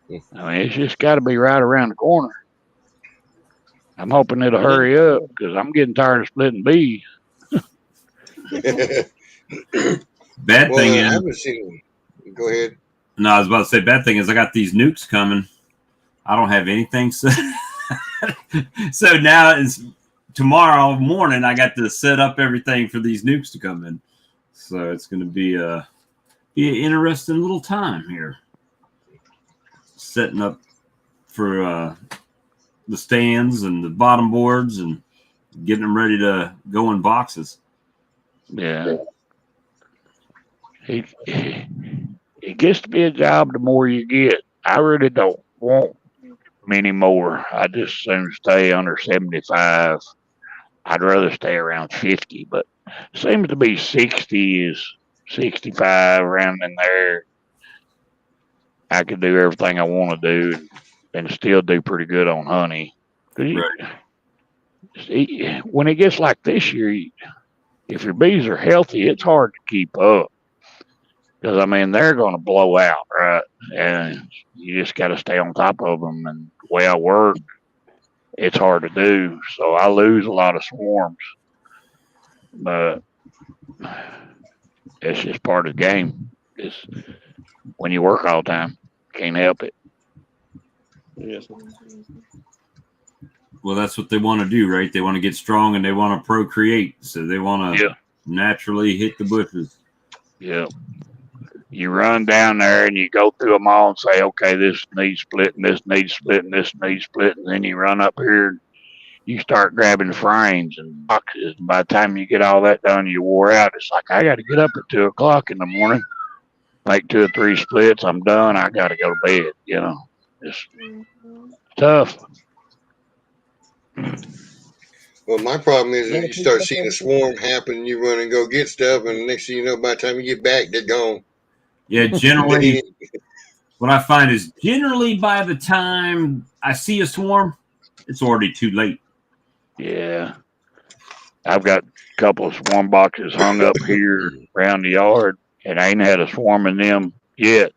I mean, it's just got to be right around the corner. I'm hoping it'll hurry up because I'm getting tired of splitting bees. bad thing I is, haven't seen. Go ahead. no, I was about to say bad thing is I got these nukes coming. I don't have anything set. So now it's tomorrow morning. I got to set up everything for these nukes to come in. So it's going to be an interesting little time here. Setting up for the stands and the bottom boards and getting them ready to go in boxes. Yeah. It gets to be a job the more you get. I really don't want many more. I just soon stay under 75. I'd rather stay around 50, but seems to be 60 is 65 around in there. I could do everything I want to do and still do pretty good on honey. When it gets like this year, if your bees are healthy, it's hard to keep up. Because, I mean, they're going to blow out, right? And you just got to stay on top of them. And the way I work, it's hard to do. So I lose a lot of swarms. But it's just part of the game. It's when you work all the time, can't help it. Yes. Well, that's what they want to do, right? They want to get strong and they want to procreate. So they want to naturally hit the bushes. Yeah. You run down there and you go through them all and say, okay, this needs splitting, this needs splitting, this needs splitting. Then you run up here and you start grabbing frames and boxes. And by the time you get all that done, you wore out. It's like, I got to get up at 2 o'clock in the morning, make 2 or 3 splits. I'm done. I got to go to bed. You know, it's tough. Well, my problem is that you start seeing a swarm happen, and you run and go get stuff, and the next thing you know, by the time you get back, they're gone. Yeah, generally, what I find is generally by the time I see a swarm, it's already too late. Yeah. I've got a couple of swarm boxes hung up here around the yard, and I ain't had a swarm in them yet.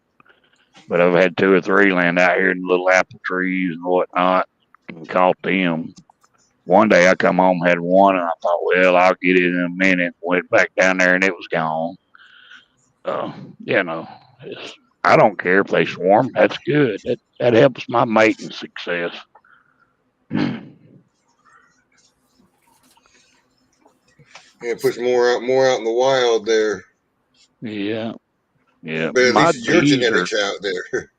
But I've had 2 or 3 land out here in the little apple trees and whatnot and caught them. One day I come home, had one, and I thought, well, I'll get it in a minute. Went back down there, and it was gone. You know, I don't care if they swarm. That's good. That helps my mating success. It puts more out in the wild there. Yeah. Yeah. But at least your genetics out there.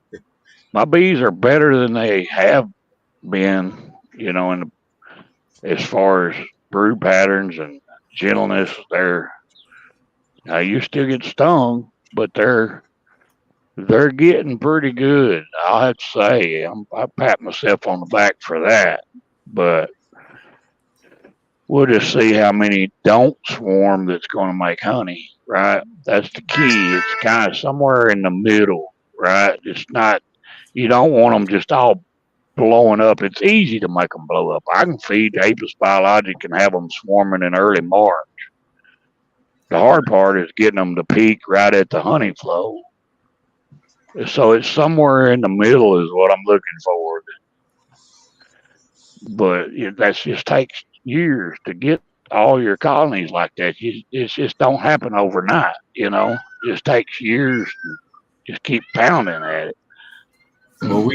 My bees are better than they have been, you know, as far as brood patterns and gentleness. You still get stung, but they're getting pretty good. I'll have to say, I pat myself on the back for that. But we'll just see how many don't swarm that's going to make honey, right? That's the key. It's kind of somewhere in the middle, right? It's not, you don't want them just all blowing up. It's easy to make them blow up. I can feed Apis Biologic and have them swarming in early March. The hard part is getting them to peak right at the honey flow. So it's somewhere in the middle is what I'm looking for. But that just takes years to get all your colonies like that. It just don't happen overnight, you know. It just takes years to just keep pounding at it. Well,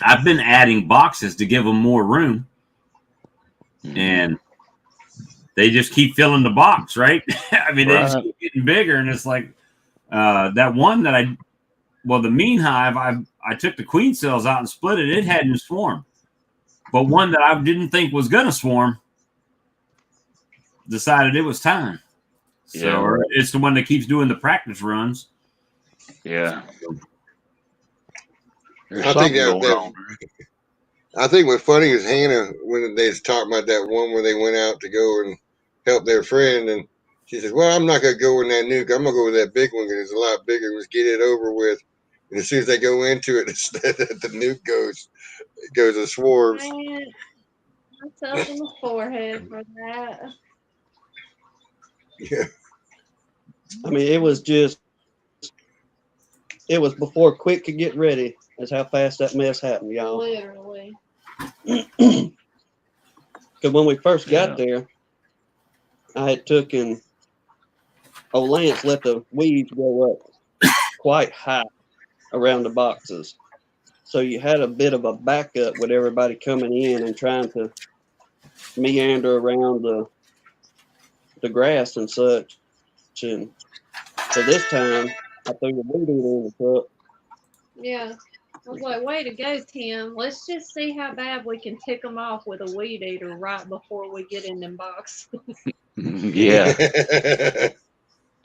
I've been adding boxes to give them more room, and they just keep filling the box, right? I mean, they just keep getting bigger, and it's like that one that the mean hive, I took the queen cells out and split it. It hadn't swarmed. But one that I didn't think was going to swarm decided it was time. So Yeah. or it's the one that keeps doing the practice runs. Yeah. There's I think something that, going on. I think what's funny is Hannah, when they was talking about that one where they went out to go and help their friend, and she says, "Well, I'm not gonna go in that nuke. I'm gonna go with that big one because it's a lot bigger. Let's get it over with." And as soon as they go into it, the nuke goes and swarms. Man, myself in the forehead for that. Yeah. I mean, it was before Quick could get ready. That's how fast that mess happened, y'all. Literally. Because when we first got Yeah. there, I had taken old Lance let the weeds go up quite high around the boxes. So you had a bit of a backup with everybody coming in and trying to meander around the grass and such. And so this time I threw the weed eater in the truck. Yeah. I was like, way to go, Tim. Let's just see how bad we can tick them off with a weed eater right before we get in them boxes. Yeah.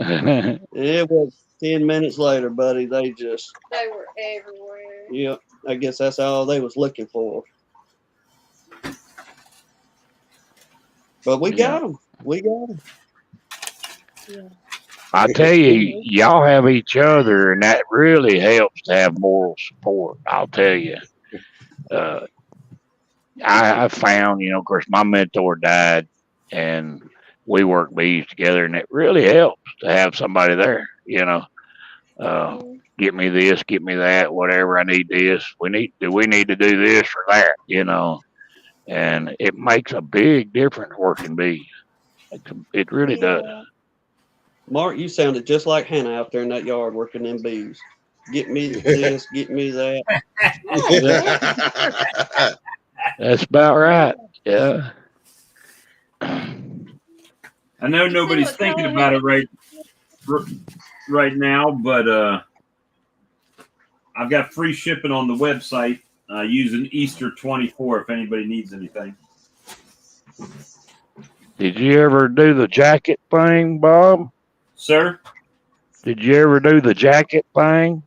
It was 10 minutes later, buddy. They just, They were everywhere. yeah, I guess that's all they was looking for. But we got them. We got them. Yeah. I tell you, y'all have each other, and that really helps to have moral support. I'll tell you. I found, of course, my mentor died, and we worked bees together, and it really helps to have somebody there. Get me this, get me that, whatever I need. This we need to do this or that, and it makes a big difference working bees. It really does. Yeah. Mark, you sounded just like Hannah out there in that yard working them bees. Get me this, get me that. That's about right. Yeah. I know nobody's thinking about it right now, but I've got free shipping on the website using Easter 24 if anybody needs anything. Did you ever do the jacket thing, Bob? Sir? Did you ever do the jacket thing?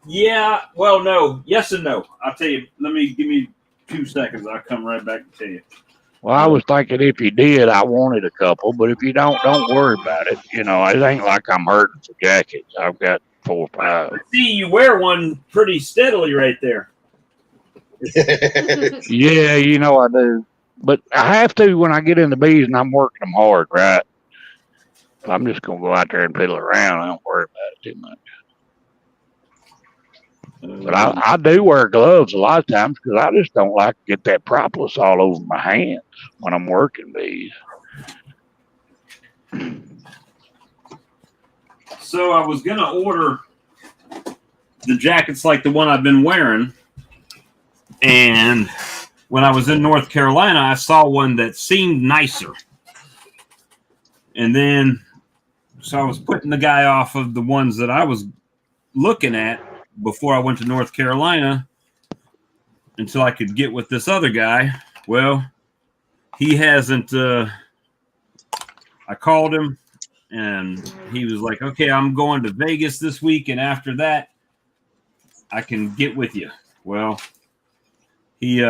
Yeah, well, no. Yes and no. I'll tell you. Give me 2 seconds. I'll come right back and tell you. Well, I was thinking if you did, I wanted a couple, but if you don't worry about it. It ain't like I'm hurting for jackets. I've got 4 or 5. I see you wear one pretty steadily right there. Yeah, I do. But I have to when I get in the bees and I'm working them hard, right? I'm just going to go out there and fiddle around. I don't worry about it too much. But I do wear gloves a lot of times because I just don't like to get that propolis all over my hands when I'm working bees. So I was going to order the jackets like the one I've been wearing. And when I was in North Carolina, I saw one that seemed nicer. And then, so I was putting the guy off of the ones that I was looking at before I went to North Carolina until I could get with this other guy. Well, he hasn't, I called him and he was like, okay, I'm going to Vegas this week. And after that, I can get with you. Well, he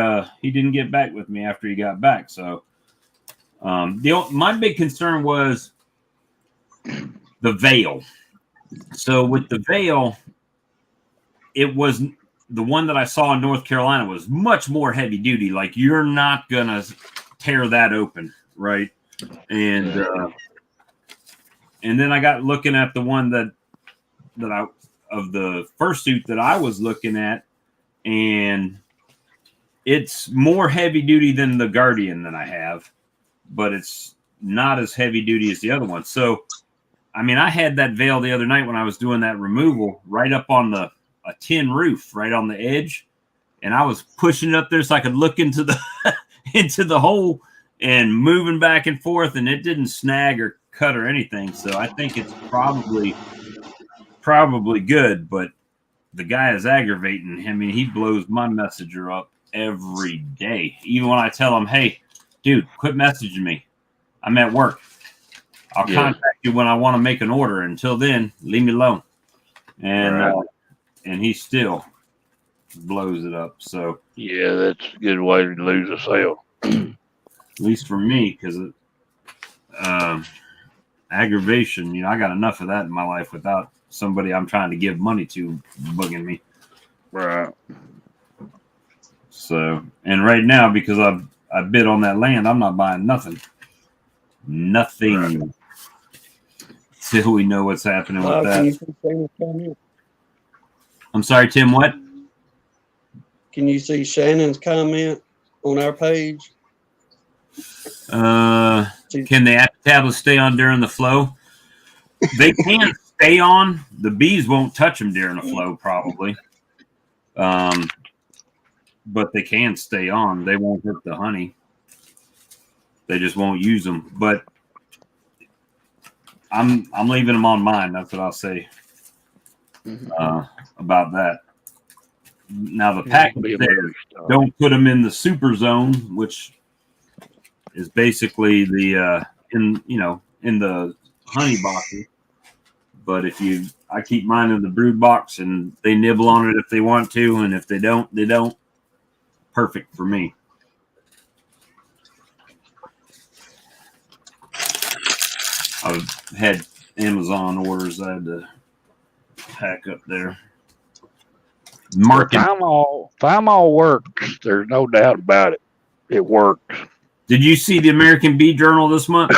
didn't get back with me after he got back. So, my big concern was the veil. So with the veil, it was the one that I saw in North Carolina was much more heavy duty. Like you're not gonna tear that open, right? And then I got looking at the one that I of the fursuit that I was looking at, and it's more heavy duty than the Guardian that I have, but it's not as heavy duty as the other one. So, I mean, I had that veil the other night when I was doing that removal right up on a tin roof, right on the edge, and I was pushing it up there so I could look into the into the hole and moving back and forth, and it didn't snag or cut or anything. So I think it's probably good, but the guy is aggravating. I mean, he blows my messenger up every day. Even when I tell him, hey, dude, quit messaging me. I'm at work. I'll Yeah. contact you when I want to make an order. Until then, leave me alone. And Right. and he still blows it up. So Yeah, that's a good way to lose a sale. at least for me, because aggravation, you know, I got enough of that in my life without somebody I'm trying to give money to bugging me. Right. So, and right now, because I bid on that land, I'm not buying nothing. Nothing. Till we know what's happening with Can that. you see Shannon's comment? I'm sorry, Tim, what? Can you see Shannon's comment on our page? Can the app tablets stay on during the flow? They can stay on. The bees won't touch them during the flow, probably. But they can stay on. They won't hurt the honey. They just won't use them. But I'm leaving them on mine. That's what I'll say about that. Now the pack there, don't put them in the super zone, which is basically the in the honey boxes. But I keep mine in the brood box, and they nibble on it if they want to, and if they don't, they don't. Perfect for me. I've had Amazon orders I had to pack up there. Market. Thymol works. There's no doubt about it. It works. Did you see the American Bee Journal this month?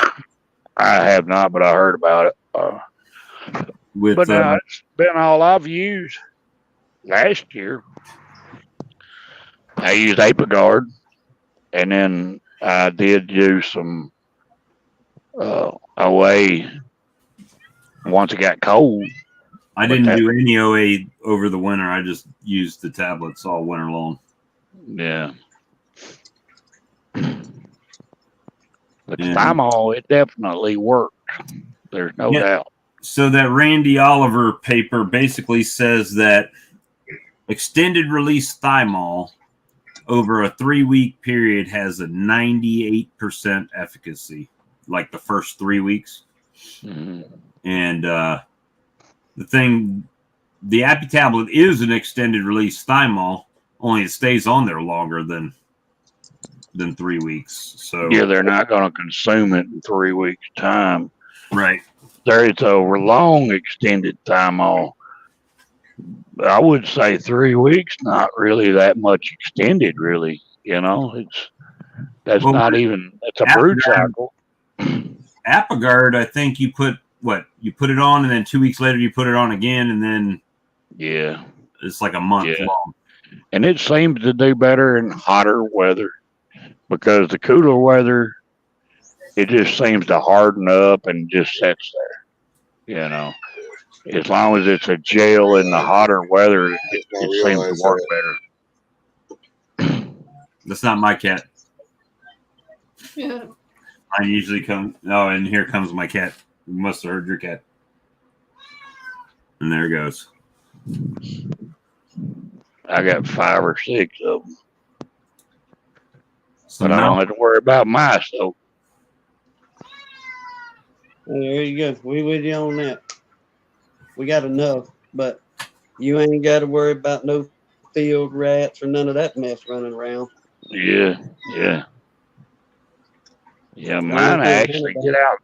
I have not, but I heard about it. But now it's been all I've used last year. I used Apogard, and then I did use some OA once it got cold. I didn't do any OA over the winter. I just used the tablets all winter long. Yeah. But Thymol, it definitely worked. There's no doubt. So that Randy Oliver paper basically says that extended release Thymol over a 3-week period has a 98% efficacy, like the first 3 weeks. Mm-hmm. And the Appy tablet is an extended release Thymol, only it stays on there longer than 3 weeks. So yeah, they're not going to consume it in 3 weeks' time. Right. There's a long extended Thymol. I would say 3 weeks, not really that much extended, really. You know, that's a brood cycle. Apogard, I think you put it on, and then 2 weeks later you put it on again, and then it's like a month long. And it seems to do better in hotter weather, because the cooler weather, it just seems to harden up and just sits there. You know, as long as it's a gel in the hotter weather, it seems to work better. That's not my cat. Yeah. Mine usually comes. Oh, and here comes my cat. You must have heard your cat. And there it goes. I got 5 or 6 of them. So but I don't have to worry about mice, though. Well, there you go. We with you on that. We got enough, but you ain't got to worry about no field rats or none of that mess running around. Yeah. Mine actually get out.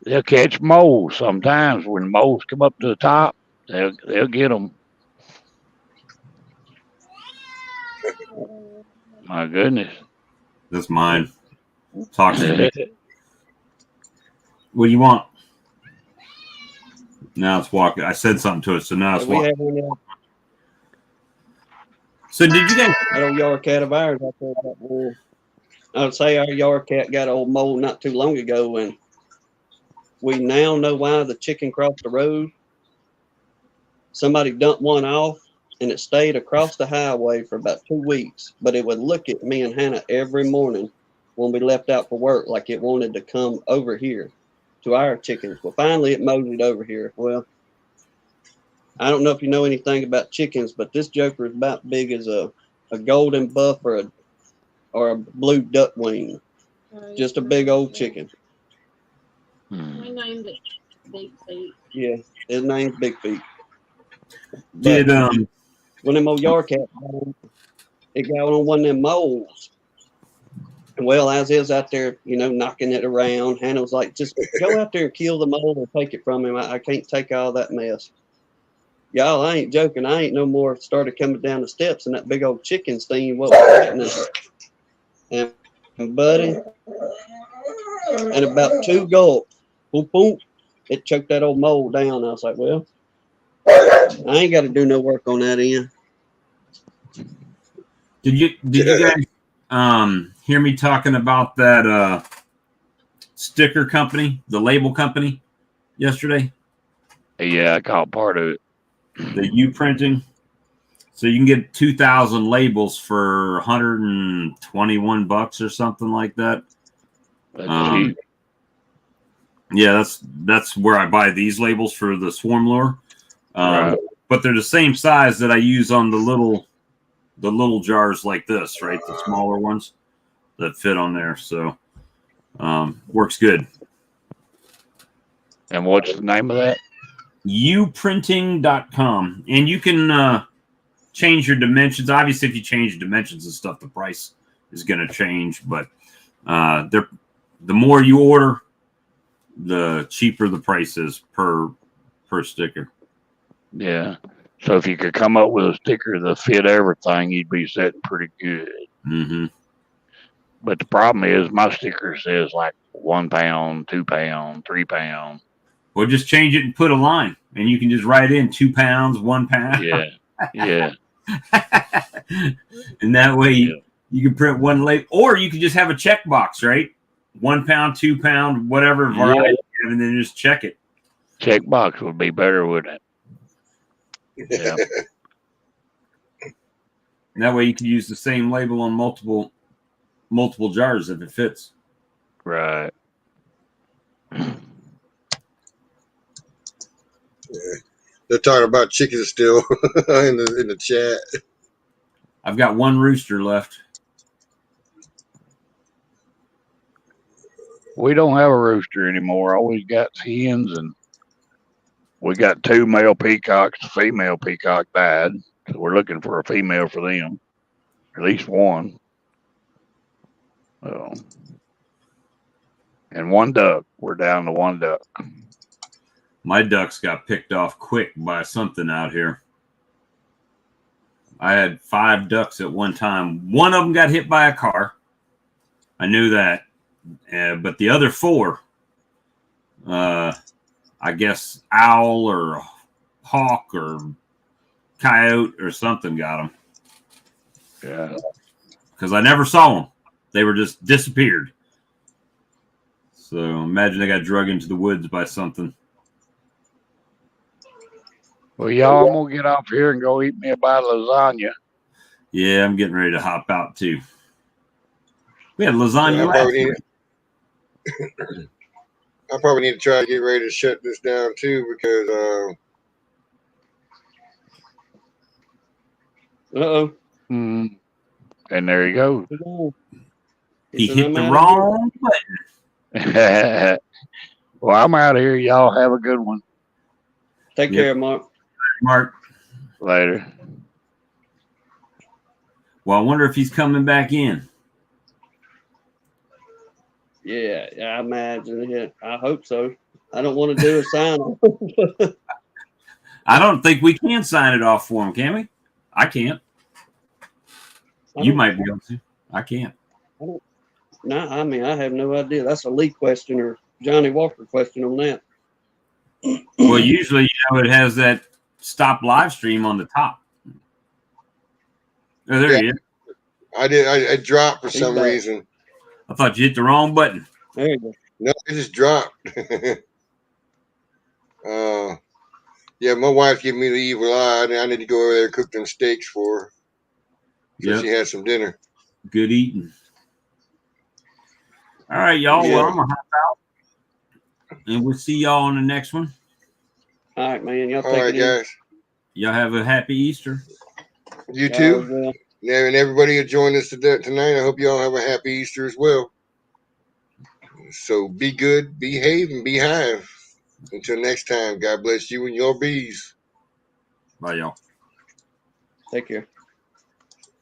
They'll catch moles sometimes. When moles come up to the top, they'll get them. My goodness. That's mine. Talk to me. What do you want? Now it's walking. I said something to it, so now it's walking. So did you guys? That old yard cat of ours out there. I would say our yard cat got an old mole not too long ago, and we now know why the chicken crossed the road. Somebody dumped one off, and it stayed across the highway for about 2 weeks, but it would look at me and Hannah every morning when we left out for work like it wanted to come over here to our chickens. Well, finally it moseyed over here. Well, I don't know if you know anything about chickens, but this joker is about big as a golden buff or a blue duck wing. Just a big old chicken. We named it Big Feet. Yeah, his name's Big Feet. But Did when them old yard cats, it got on one of them moles. And well, as is out there, knocking it around, Hannah was like, just go out there and kill the mole or take it from him. I can't take all that mess. Y'all, I ain't joking. I ain't no more started coming down the steps and that big old chicken steam what was happening. And buddy, and about 2 gulps, boom, boom, it choked that old mole down. I was like, well, I ain't got to do no work on that end. Did you guys hear me talking about that sticker company, the label company, yesterday? Yeah, I caught part of it. The U printing. So you can get 2,000 labels for $121 or something like that. That's cheap. Yeah, that's where I buy these labels for the swarm lure. Right. But they're the same size that I use on the little jars like this, right? The smaller ones that fit on there. So works good. And what's the name of that? uprinting.com. And you can change your dimensions. Obviously, if you change dimensions and stuff, the price is going to change. But the more you order, the cheaper the price is per sticker. Yeah. So if you could come up with a sticker that fit everything, you'd be sitting pretty good. Mm-hmm. But the problem is my sticker says like 1 pound, 2 pound, 3 pound. Well, just change it and put a line, and you can just write in 2 pounds, 1 pound. Yeah. Yeah. And that way Yeah. you can print one label, or you can just have a checkbox, right? 1 pound, 2 pound, whatever variety, and then just check it. Checkbox would be better, wouldn't it? Yeah. And that way you can use the same label on multiple jars if it fits. Right. They're talking about chickens still in the chat. I've got 1 rooster left. We don't have a rooster anymore. All we got hens, and we got 2 male peacocks. The female peacock died, so we're looking for a female for them, at least one. And 1 duck. We're down to 1 duck. My ducks got picked off quick by something out here. I had 5 ducks at one time. 1 of them got hit by a car. I knew that. But the other 4, I guess owl or hawk or coyote or something got them. Yeah. Because I never saw them. They were just disappeared. So imagine they got drug into the woods by something. Well, y'all, I'm going to get off here and go eat me a bite of lasagna. Yeah, I'm getting ready to hop out too. We had lasagna last week. I probably need to try to get ready to shut this down too because Uh-oh. And there you go. He hit the wrong button. Well, I'm out of here. Y'all have a good one. Take care, Mark. Mark. Later. Well, I wonder if he's coming back in. Yeah, I imagine it. I hope so. I don't want to do a sign off. I don't think we can sign it off for him, can we? I can't. You might be able to. I can't. No, I mean, I have no idea. That's a Lee question or Johnny Walker question on that. Well, usually, it has that stop live stream on the top. Oh, there he is. I did. I dropped for He's some back. reason. I thought you hit the wrong button. There you go. No, it just dropped. Yeah, my wife gave me the evil eye. I need to go over there and cook them steaks for her. So Yep. she had some dinner. Good eating. All right, y'all. Yeah. Well, I'm going to hop out. And we'll see y'all on the next one. All right, man. Y'all All take right, it easy. guys. Y'all have a happy Easter. You Y'all too. as well. Yeah, and everybody who joined us tonight, I hope you all have a happy Easter as well. So be good, behave, and behive. Until next time, God bless you and your bees. Bye, y'all. Take care.